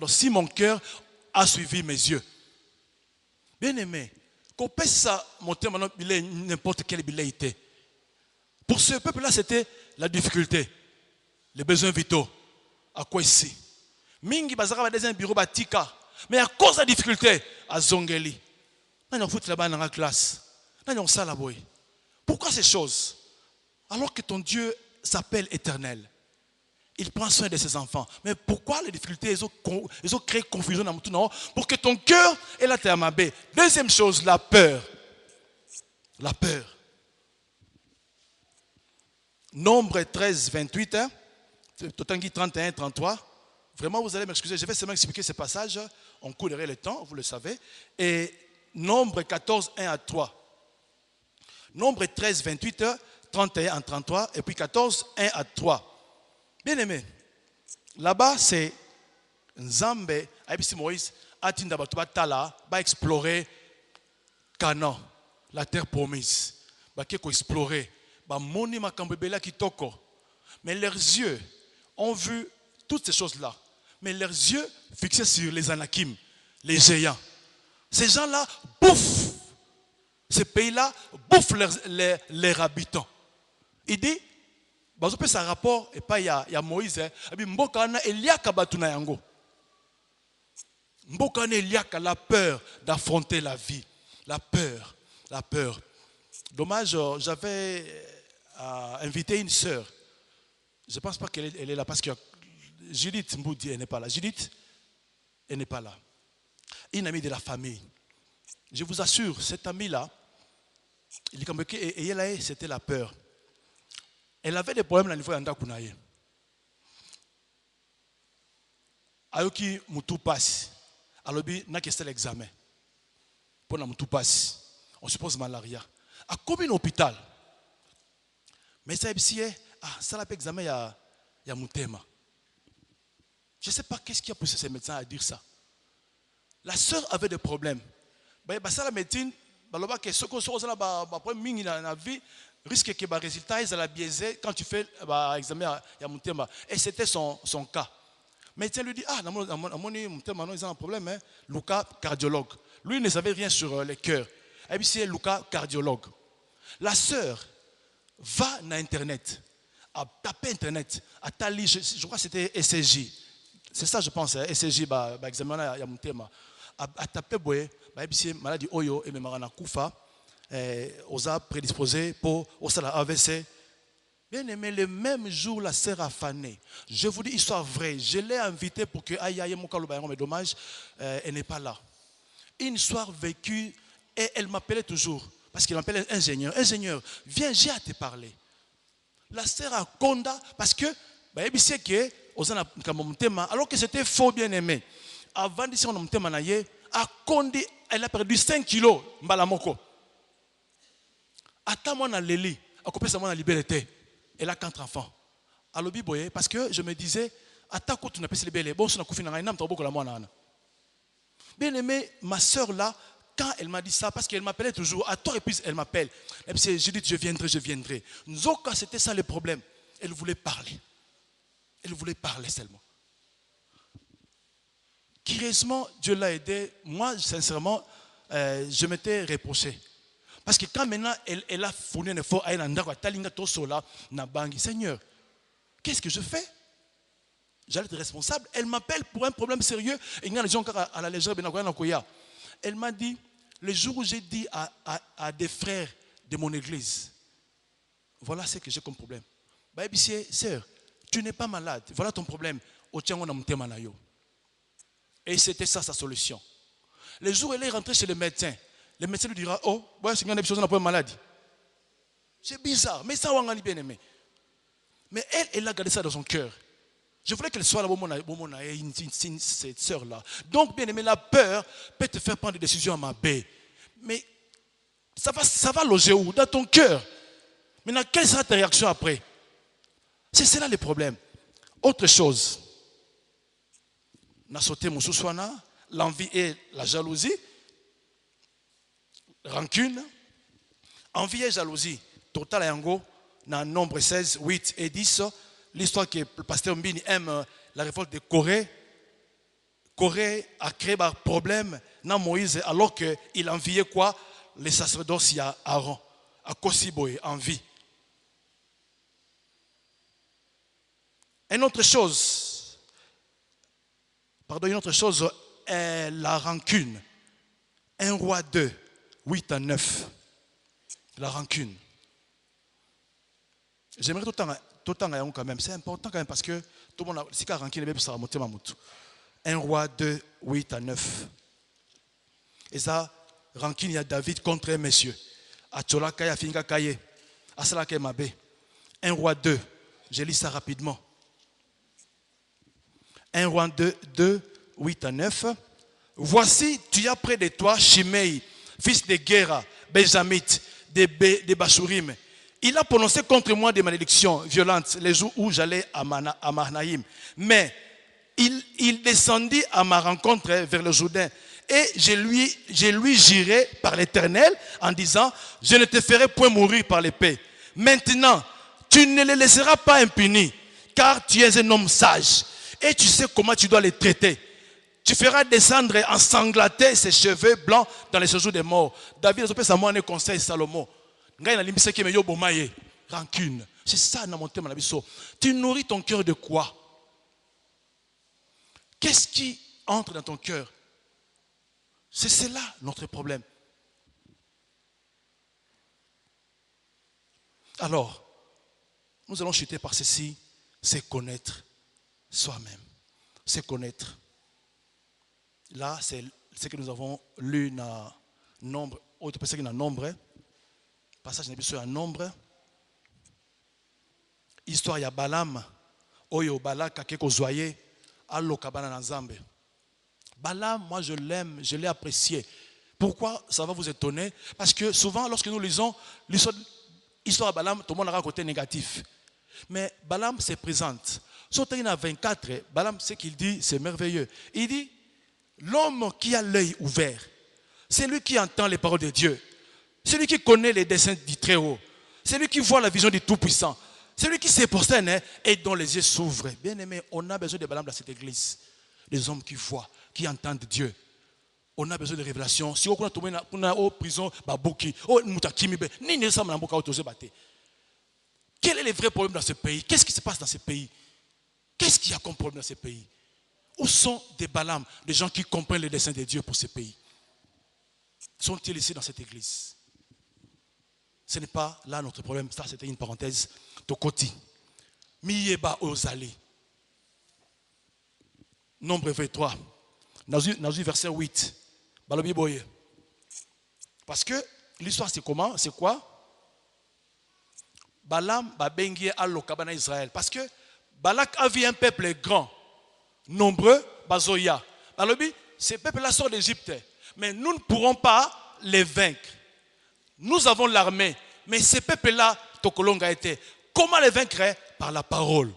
si mon cœur a suivi mes yeux. Bien aimé, qu'on puisse ça monter maintenant n'importe quel billet était. Pour ce peuple-là, c'était la difficulté, les besoins vitaux. À quoi ici? Mingi bazara des un bureau batika, mais à cause de la difficulté, à Zongeli. Nous avons foutu là-bas dans la classe. Nous avons ça là-bas. Pourquoi ces choses? Alors que ton Dieu s'appelle éternel. Il prend soin de ses enfants. Mais pourquoi les difficultés, ils ont créé confusion dans tout le pour que ton cœur est la terre mabé. Deuxième chose, la peur. La peur. Nombre 13, 28, Totangi 31, 33. Vraiment, vous allez m'excuser, je vais seulement expliquer ce passage. On coulerait le temps, vous le savez. Et Nombre 14, 1 à 3. Nombre 13, 28, 31 à 33. Et puis 14, 1 à 3. Bien aimé, là-bas c'est Nzambe, Aïbisi Moïse, Atinda Batala, va explorer Canaan, la terre promise. Va explorer, va moni makambebela kitoko. Mais leurs yeux ont vu toutes ces choses-là. Mais leurs yeux fixés sur les Anakim, les géants. Ces gens-là bouffent, ces pays-là bouffent leurs habitants. Il dit, bah, on un rapport et pas il y a Moïse. Mbokana Eliaka batuna yango. Mbokana Eliaka la peur d'affronter la vie, la peur, la peur. Dommage, j'avais invité une sœur. Je ne pense pas qu'elle est là parce que Judith Mboudi elle n'est pas là. Judith, elle n'est pas là. Une amie de la famille. Je vous assure, cet ami-là, c'était la peur. Elle avait des problèmes à niveau de Ndakunaye. Ayoki mutu passe. Alobi n'a que l'examen. Pour la mutu passe. On suppose malaria. À combien d'hôpital? Mais ça ça l'a fait examen il y a Moutema. Je ne sais pas qu'est-ce qui a poussé ces médecins à dire ça. La sœur avait des problèmes. Ça la médecine, ce qu'on se problème dans la vie. Risque que les résultats soient biaisés quand tu fais l'examen à Moutema. Et c'était son cas. Mais il lui dit, Moutema, ils ont un problème. Hein? Lucas, cardiologue. Lui, il ne savait rien sur les cœurs. Et puis c'est Lucas, cardiologue. La sœur va sur Internet, à taper Internet, à Tali, je crois que c'était SCJ. C'est ça, je pense, SCJ, examen à Moutema. À taper, c'est maladie Oyo et Marana Koufa. Aux a prédisposés pour la AVC. Bien aimé, le même jour, la sœur a fané. Je vous dis, histoire vraie. Je l'ai invitée pour que mais dommage, elle n'est pas là. Une histoire vécue et elle m'appelait toujours. Parce qu'elle m'appelait ingénieur. Ingénieur, viens, j'ai à te parler. La sœur a conda parce que, alors que c'était faux, bien aimé. Avant d'ici, on elle a perdu 5 kilos. Mbalamoko. Attends-moi dans Léli, à couper sa main dans la liberté. Elle a 4 enfants. Alors, parce que je me disais, attends, quand tu n'as pas ces bébés, bon, on a coupé dans la main. Bien aimé, ma soeur là, quand elle m'a dit ça, parce qu'elle m'appelait toujours, à toi et puis elle m'appelle. Et puis j'ai dit, je viendrai. Nzoka, c'était ça le problème. Elle voulait parler. Elle voulait parler seulement. Curieusement, Dieu l'a aidé. Moi, sincèrement, je m'étais reproché. Parce que quand maintenant elle a fourni un effort à Seigneur, qu'est-ce que je fais? J'allais être responsable. Elle m'appelle pour un problème sérieux. Et il y a des gens à la légère. Elle m'a dit, le jour où j'ai dit à des frères de mon église, voilà ce que j'ai comme problème. Sœur, tu n'es pas malade. Voilà ton problème. Et c'était ça sa solution. Le jour où elle est rentrée chez le médecin lui dira, oh, c'est une chose, on a pas une maladie. C'est bizarre, mais ça, on a bien aimé. Mais elle a gardé ça dans son cœur. Je voulais qu'elle soit là, cette sœur-là. Donc, bien aimé, la peur peut te faire prendre des décisions à ma baie. Mais Ça va loger où? Dans ton cœur. Maintenant, quelle sera ta réaction après? C'est cela le problème. Autre chose. L'envie et la jalousie. Rancune. Envie et jalousie. Total yango. Dans Nombre 16, 8 et 10. L'histoire que le pasteur Mbini aime, la révolte de Corée. Corée a créé un problème dans Moïse alors qu'il enviait quoi? Les sacerdoces à Aaron. À Kosiboé, envie. Une autre chose est la rancune. 1 Roi 2, 8 à 9. La rancune. J'aimerais tout le temps quand même. C'est important quand même parce que tout le monde a. Si la rancune est bien, ça va monter ma moutou. 1 Roi 2, 8 à 9. Et ça, rancune, il y a David contre un monsieur. Achola Kaya Finga Kaye. Asala Kemabe. 1 Roi 2. Je lis ça rapidement. 1 Roi 2, 8 à 9. Voici, tu as près de toi Shimei, fils de Gera, Benjamite, de Bashurim. Il a prononcé contre moi des malédictions violentes les jours où j'allais à Mahanaïm. Mais il descendit à ma rencontre vers le Jourdain. Et je lui jurai par l'Éternel en disant, je ne te ferai point mourir par l'épée. Maintenant, tu ne les laisseras pas impunis, car tu es un homme sage. Et tu sais comment tu dois les traiter. Tu feras descendre ensanglanter ses cheveux blancs dans les séjours des morts. David a fait un conseil Salomon. Rancune. C'est ça dans mon thème. Tu nourris ton cœur de quoi? Qu'est-ce qui entre dans ton cœur? C'est cela notre problème. Alors, nous allons chuter par ceci, c'est connaître soi-même. C'est connaître. Là, c'est ce que nous avons lu dans Nombre, autre personne dans Nombre, passage sur un Nombre. Histoire ya Balaam, Oyo Balak Akeko Zoye, Allo Kabana Nazambe. Balaam, moi je l'aime, je l'ai apprécié. Pourquoi ça va vous étonner? Parce que souvent, lorsque nous lisons l'histoire de Balaam, tout le monde a un côté négatif. Mais Balaam se présente. Surtout il y a 24, Balaam, ce qu'il dit, c'est merveilleux. Il dit, l'homme qui a l'œil ouvert, c'est lui qui entend les paroles de Dieu. C'est lui qui connaît les desseins du Très-Haut. C'est lui qui voit la vision du Tout-Puissant. C'est lui qui se prosterne et dont les yeux s'ouvrent. Bien aimé, on a besoin de Balaam dans cette église. Des hommes qui voient, qui entendent Dieu. On a besoin de révélations. Si on a en prison, quel est le vrai problème dans ce pays? Qu'est-ce qui se passe dans ce pays? Qu'est-ce qu'il y a comme problème dans ce pays? Où sont des Balaam, des gens qui comprennent les desseins de Dieu pour ce pays? Sont-ils ici dans cette église? Ce n'est pas là notre problème. Ça, c'était une parenthèse. Tokoti. Miyeba Ozali. Nombre 23. Dans le verset 8. Balobi Boye. Parce que l'histoire, c'est comment? C'est quoi? Balaam ba bengi allo kabana Israël. Parce que Balak a vu un peuple grand, nombreux, bazoya. Balobi, ces peuples-là sont d'Égypte. Mais nous ne pourrons pas les vaincre. Nous avons l'armée. Mais ces peuples-là, Tokolonga était. Comment les vaincre? Par la parole.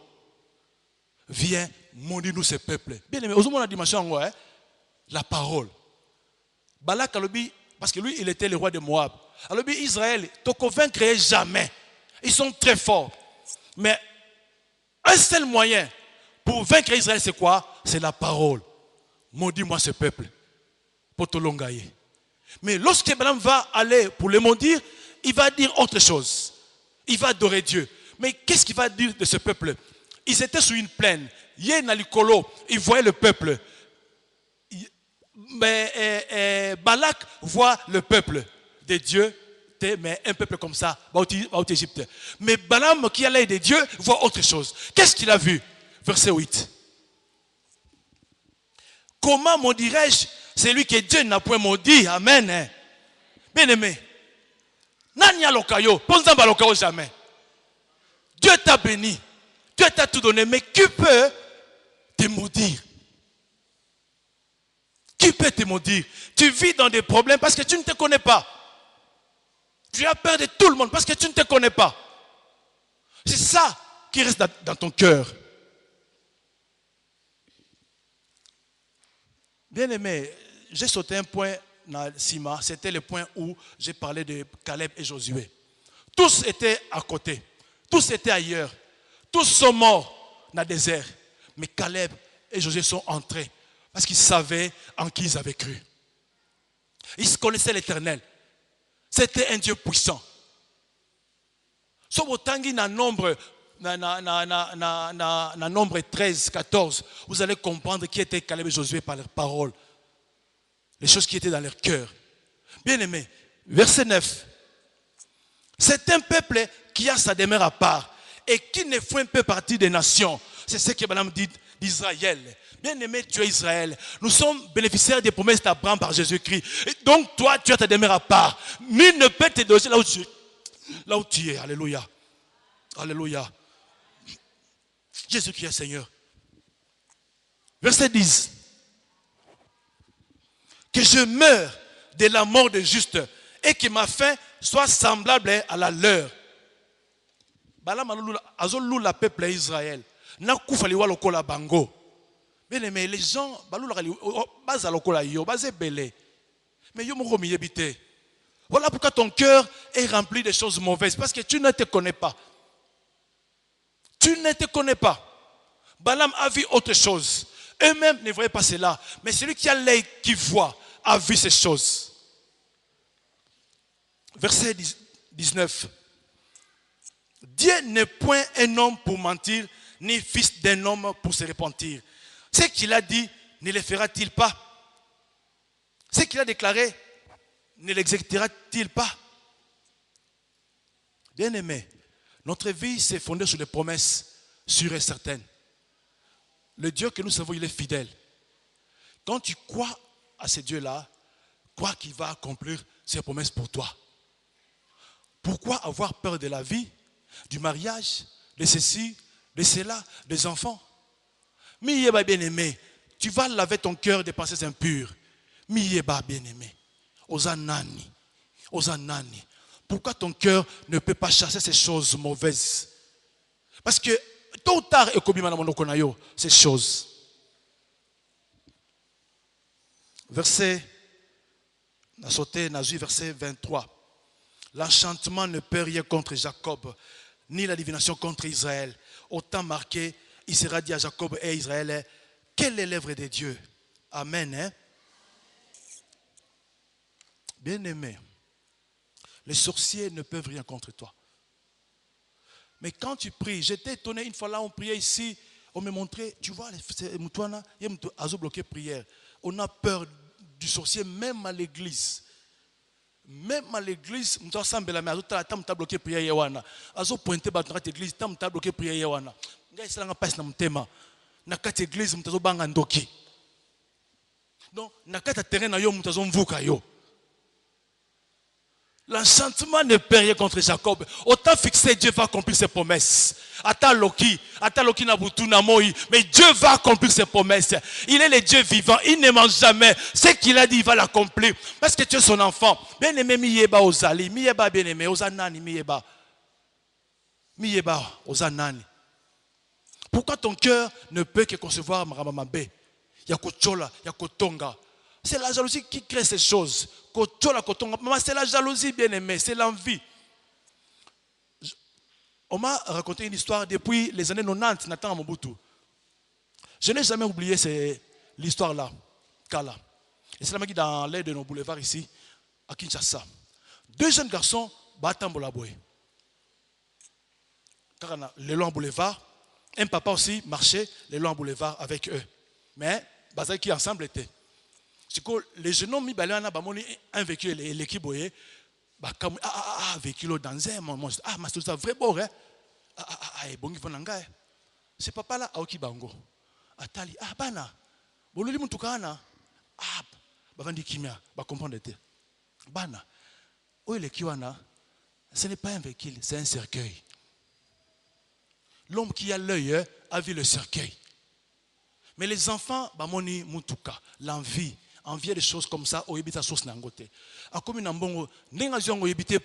Viens, maudis-nous ces peuples. Bien aimé, aujourd'hui on a dimension, la parole. Balak alobi, parce que lui, il était le roi de Moab. Alobi, Israël, Toko vaincre jamais. Ils sont très forts. Mais un seul moyen pour vaincre Israël, c'est quoi? C'est la parole. Maudis-moi ce peuple. Pour Tolongaye. Mais lorsque Balaam va aller pour le maudire, il va dire autre chose. Il va adorer Dieu. Mais qu'est-ce qu'il va dire de ce peuple? Ils étaient sur une plaine. Nalikolo, il voyait le peuple. Mais Balak voit le peuple de Dieu, mais un peuple comme ça, Égypte. Mais Balaam, qui a l'œil de Dieu, voit autre chose. Qu'est-ce qu'il a vu? Verset 8. Comment maudirais-je celui que Dieu n'a point maudit? Amen. Bien aimé. Nanya lokayo, ponzamba lokayo jamais. Dieu t'a béni. Dieu t'a tout donné. Mais qui peut te maudire? Qui peut te maudire? Tu vis dans des problèmes parce que tu ne te connais pas. Tu as peur de tout le monde parce que tu ne te connais pas. C'est ça qui reste dans ton cœur. Bien aimé, j'ai sauté un point dans Sima. C'était le point où j'ai parlé de Caleb et Josué. Tous étaient à côté. Tous étaient ailleurs. Tous sont morts dans le désert. Mais Caleb et Josué sont entrés parce qu'ils savaient en qui ils avaient cru. Ils connaissaient l'Éternel. C'était un Dieu puissant. Sobo tangi na nombre 13, 14, vous allez comprendre qui était Caleb et Josué par leurs paroles. Les choses qui étaient dans leur cœur. Bien aimé, verset 9. C'est un peuple qui a sa demeure à part et qui ne fait un peu partie des nations. C'est ce que Balaam dit d'Israël. Bien aimé, tu es Israël. Nous sommes bénéficiaires des promesses d'Abraham par Jésus-Christ. Et donc toi, tu as ta demeure à part. Nul ne peut te doser là où tu es. Alléluia. Alléluia. Jésus-Christ est Seigneur. Verset 10. Que je meure de la mort des justes et que ma fin soit semblable à la leur. Balaam azolou la peuple Israël. Na kufaliwa lokola bango. Bien aimé, les gens baza lokola yo, bazé belé. Mais yo moko miyebite. Voilà pourquoi ton cœur est rempli de choses mauvaises parce que tu ne te connais pas. Tu ne te connais pas. Balaam a vu autre chose. Eux-mêmes ne voyaient pas cela. Mais celui qui a l'œil qui voit a vu ces choses. Verset 19. Dieu n'est point un homme pour mentir, ni fils d'un homme pour se repentir. Ce qu'il a dit, ne le fera-t-il pas? Ce qu'il a déclaré, ne l'exécutera-t-il pas? Bien-aimé, notre vie s'est fondée sur des promesses sûres et certaines. Le Dieu que nous servons, il est fidèle. Quand tu crois à ce Dieu-là, crois qu'il va accomplir ses promesses pour toi. Pourquoi avoir peur de la vie, du mariage, de ceci, de cela, des enfants? Miyeba bien-aimé, tu vas laver ton cœur des pensées impures. Miyeba bien-aimé, Osanani, Osanani. Pourquoi ton cœur ne peut pas chasser ces choses mauvaises? Parce que tôt ou tard, ces choses. Verset 23. L'enchantement ne peut rien contre Jacob, ni la divination contre Israël. Autant marqué, il sera dit à Jacob et à Israël, quelle est l'œuvre de Dieu? Amen. Hein? Bien-aimé, les sorciers ne peuvent rien contre toi. Mais quand tu pries, j'étais étonné une fois là, on priait ici, on me montrait, tu vois, Moutouana, il y a bloqué prière. On a peur du sorcier même à l'église. Même à l'église, on a bloqué prière. On a pointé dans l'église, on a bloqué prière. On a passé dans le thème. Na kati église mutazo banga ndoki. Donc na kati terrain na yo mutazo mvuka yo. L'enchantement ne peut rien contre Jacob. Autant fixé, Dieu va accomplir ses promesses. Ata Loki na butu na moi, mais Dieu va accomplir ses promesses. Il est le Dieu vivant, il ne ment jamais. Ce qu'il a dit, il va l'accomplir. Parce que tu es son enfant. Bien-aimé, miyeba ozali, miyeba bien-aimé, ozanani, miyeba. Miyeba ozanani. Pourquoi ton cœur ne peut que concevoir Maramamabé? Yakochola, Yakotonga. C'est la jalousie qui crée ces choses. C'est la jalousie, bien-aimé, c'est l'envie. On m'a raconté une histoire depuis les années 90, Nathan Mobutu. Je n'ai jamais oublié l'histoire-là, Kala. Et c'est la qui dans l'air de nos boulevards ici, à Kinshasa. Deux jeunes garçons, Batambolaboué. Le long boulevard, un papa aussi marchait le long boulevard avec eux. Mais, Bazai qui ensemble étaient. Les jeunes hommes, ils ont un véhicule, l'équipe, un véhicule dans un moment. Ah, mais c'est vrai, bon, hein? Bon, c'est papa là, Aoki Bango. Atali, bana, boluli mutukana. Bavandi kimia, ba comprendre. Bana, où est le kiwana? Ce n'est pas un véhicule, c'est un cercueil. L'homme qui a l'œil a vu le cercueil. Mais les enfants, bamoni mutuka, l'envie. envier des choses comme ça, oyebita source nangote. A comme nambongo,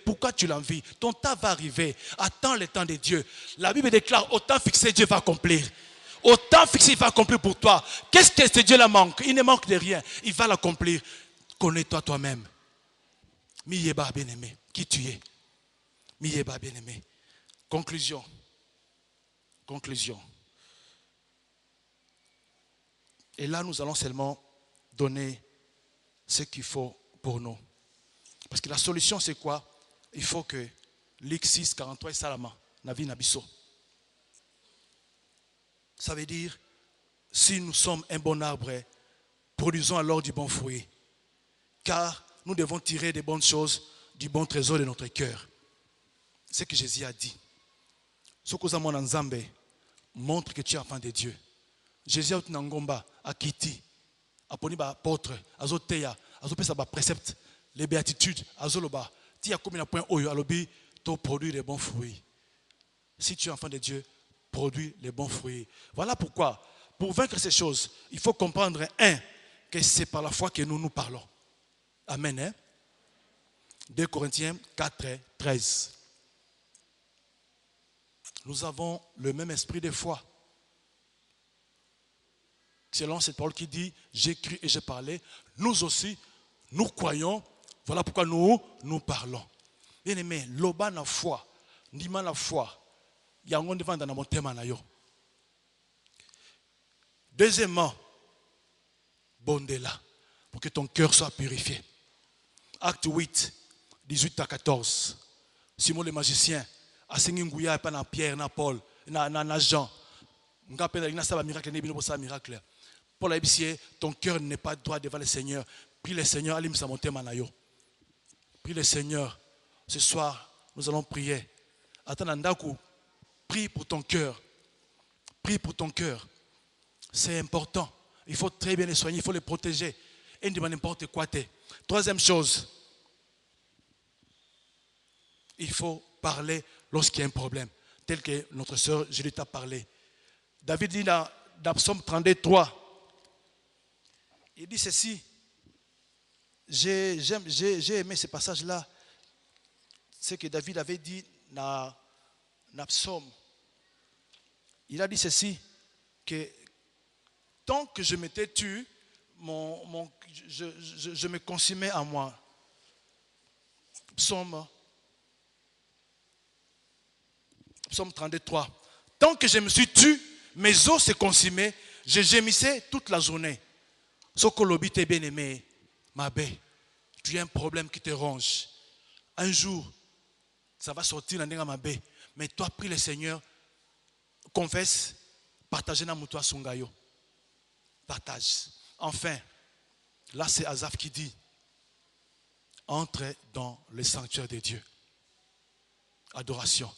pourquoi tu l'envies? Ton temps va arriver. Attends le temps de Dieu. La Bible déclare, au temps fixé, Dieu va accomplir. Au temps fixé, il va accomplir pour toi. Qu'est-ce que ce Dieu là manque? Il ne manque de rien. Il va l'accomplir. Connais-toi toi-même. Miyeba bien-aimé, qui tu es? Miyeba bien-aimé. Conclusion. Conclusion. Et là, nous allons seulement donner ce qu'il faut pour nous. Parce que la solution, c'est quoi? Il faut que l'X6, 43 et Salama, Navi Nabiso. Ça veut dire, si nous sommes un bon arbre, produisons alors du bon fruit. Car nous devons tirer des bonnes choses du bon trésor de notre cœur. C'est ce que Jésus a dit. Ce que nous avons montre que tu es enfant de Dieu. Jésus a dit Ngomba, a Kiti, a poni ba apôtre, a zoteya, a zopesa ba précepte, les béatitudes, a zoloba. Tu as comme un point oyo, alobi, tu produis les bons fruits. Si tu es enfant de Dieu, produis les bons fruits. Voilà pourquoi, pour vaincre ces choses, il faut comprendre, que c'est par la foi que nous parlons. Amen. Hein? 2 Corinthiens 4, 13. Nous avons le même esprit de foi. Selon cette parole qui dit, j'écris et j'ai parlé, nous aussi, nous croyons, voilà pourquoi nous parlons. Bien aimé, loba na foi, ndima na foi, yango devant dans mon thème na yo. Deuxièmement, bondela, pour que ton cœur soit purifié. Acte 8, 18 à 14. Simon le magicien, a signé Ngouya, pas na Pierre, na Paul, na Jean. Ngapena ina saba miracle, ne bino sa miracle. Paul a dit, ton cœur n'est pas droit devant le Seigneur. Prie le Seigneur, alim sa monter manayo. Prie le Seigneur. Ce soir, nous allons prier. Attends, Ndaku, prie pour ton cœur. Prie pour ton cœur. C'est important. Il faut très bien les soigner, il faut les protéger. Et ne demande n'importe quoi. Troisième chose, il faut parler lorsqu'il y a un problème. Tel que notre sœur Julie t'a parlé. David dit dans Psaume 33, il dit ceci. J'ai aimé ce passage-là. C'est que David avait dit dans Psaume. Il a dit ceci, que tant que je m'étais tué, je me consumais à moi. Psaume 33. Tant que je me suis tué, mes os se consumaient, je gémissais toute la journée. Ce que l'obit est bien aimé, ma belle, tu as un problème qui te ronge. Un jour, ça va sortir dans ma belle. Mais toi, prie le Seigneur, confesse, partage dans mon toit sungayo. Partage. Enfin, là c'est Asaph qui dit, entre dans le sanctuaire de Dieu. Adoration.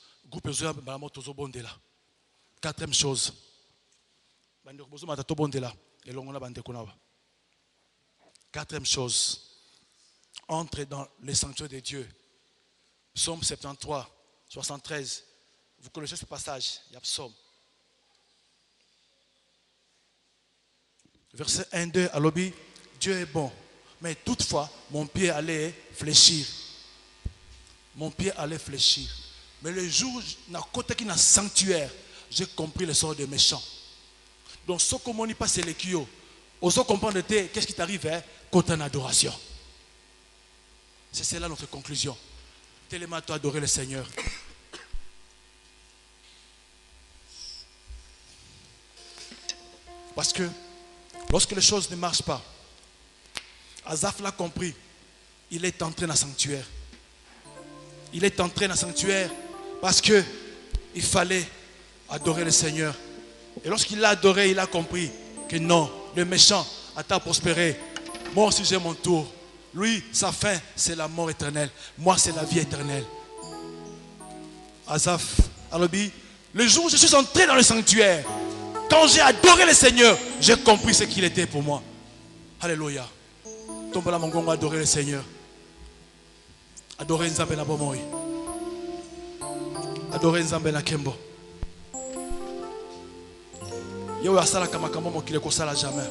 Quatrième chose. Quatrième chose. Entre dans le sanctuaire de Dieu. Psaume 73, 73. Vous connaissez ce passage. Il y a Psaume. Verset 1-2 à l'objet. Dieu est bon. Mais toutefois, mon pied allait fléchir. Mon pied allait fléchir. Mais le jour où je suis dans le sanctuaire, j'ai compris le sort des méchants. Donc, ce que je passe, c'est les kio. On se comprend de qu'est-ce qui t'arrive quand en adoration. C'est cela notre conclusion. Tellement toi adorer le Seigneur. Parce que lorsque les choses ne marchent pas, Asaph l'a compris. Il est entré dans le sanctuaire. Il est entré dans le sanctuaire parce que il fallait adorer le Seigneur. Et lorsqu'il l'a adoré, il a compris que non, le méchant a prospéré. Moi aussi j'ai mon tour. Lui, sa fin, c'est la mort éternelle. Moi, c'est la vie éternelle. Asaph, Alobi, le jour où je suis entré dans le sanctuaire, quand j'ai adoré le Seigneur, j'ai compris ce qu'il était pour moi. Alléluia. Tombe là mon gongo, adorer le Seigneur. Adorer Nzambe na bomoi. Adorer Nzambe na kembo. Yo asala kama kama mo kile ko sala jamais.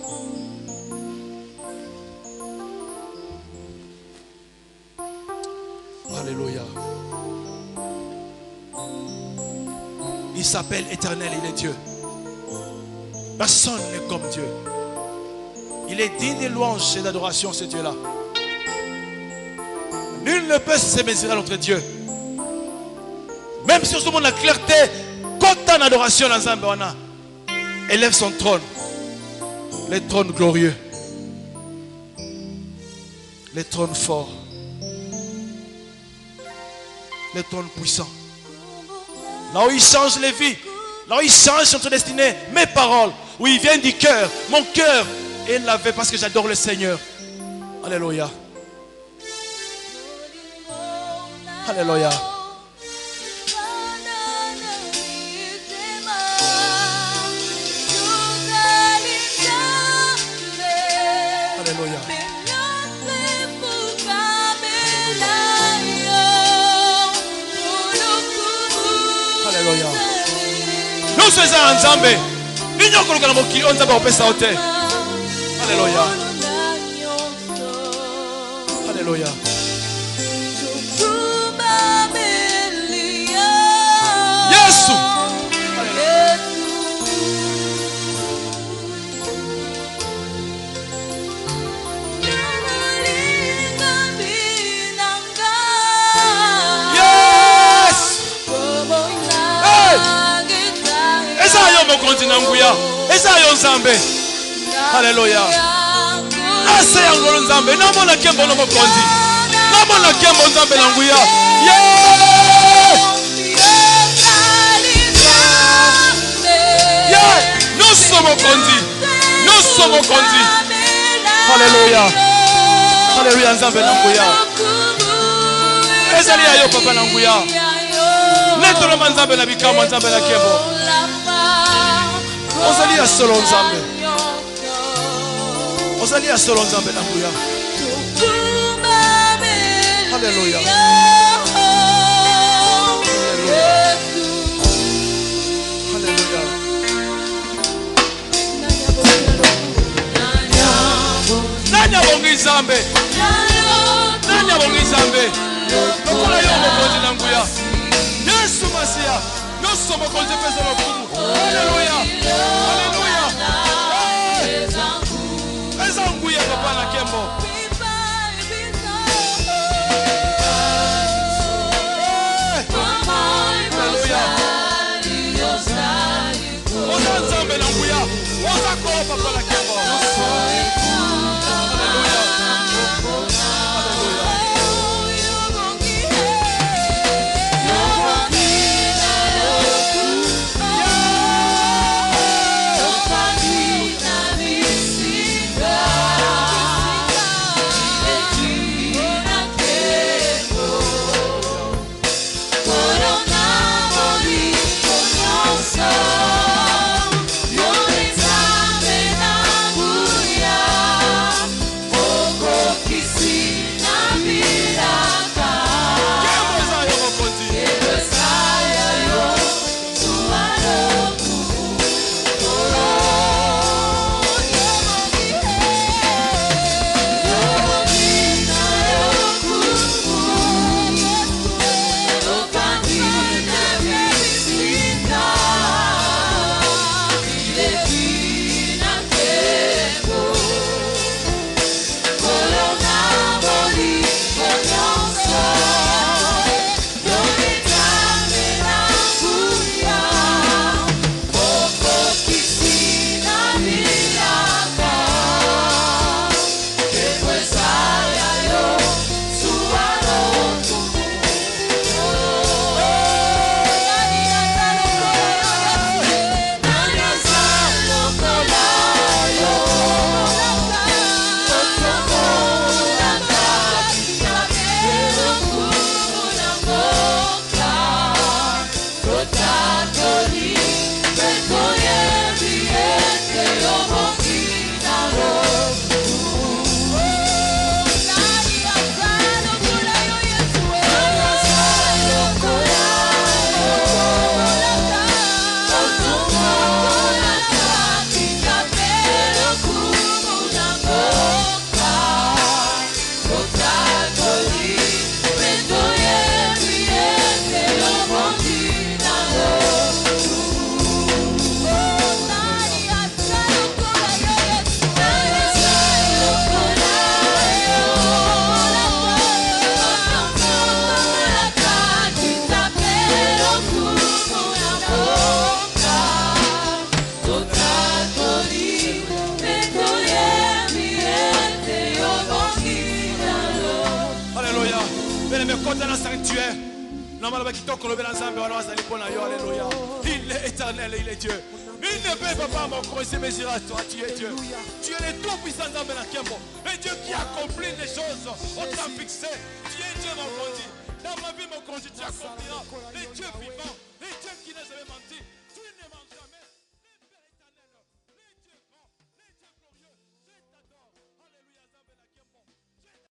s'appelle éternel, il est Dieu. Personne n'est comme Dieu. Il est digne de louange et d'adoration, ce Dieu-là. Nul ne peut se mesurer à notre Dieu. Même si tout le monde a clarté, quand en adoration dans Zambéana, élève son trône. Les trônes glorieux. Les trônes forts. Les trônes puissants. Là où il change les vies. Là où il change notre destinée. Mes paroles. Où il vient du cœur. Mon cœur est lavé parce que j'adore le Seigneur. Alléluia. Alléluia. Alléluia. Alléluia. Nous sommes en Zambé. Nous sommes en Zambé. Nous sommes en Zambé. Alléluia. Alléluia. Yesu. Alléluia. Asa yangolo nzambe namona kembo no mokonzi. Namona kembo nzambe nanguya. Nous sommes mokonzi. Nous sommes mokonzi. Alléluia. Alléluia nzambe nanguya. Ezali ayo papa nanguya. Netolo manzambe na bikamo nzambe na kembo. Ozali ya solo nzambe. Ozali ya solo nzambe na nguya. Alléluia. Alléluia. Nanya bongi nzambe. Nanya bongi nzambe. Lokola yo mokonzi na nguya. Yesu Masia. Nous sommes mokonzi pesa lokumu. Alléluia. Alléluia. Ezanguya papa na kembo. Alléluia. Oza nzambe na nguya. Oza ko papa na kembo. Alléluia. okota na sanctuaire namala bakitoko lobela nzambe wana bazali mpo na yo. Alléluia. Il est éternel, il est Dieu. Il ne peut pas se mesurer à toi. Tu es Dieu. Tu es le tout-puissant Nzambe na Kembo. Et Dieu qui accomplit les choses au temps fixé. Tu es Dieu mon conduit. Dans ma vie mon conduit, tu accompliras les dieux vivants.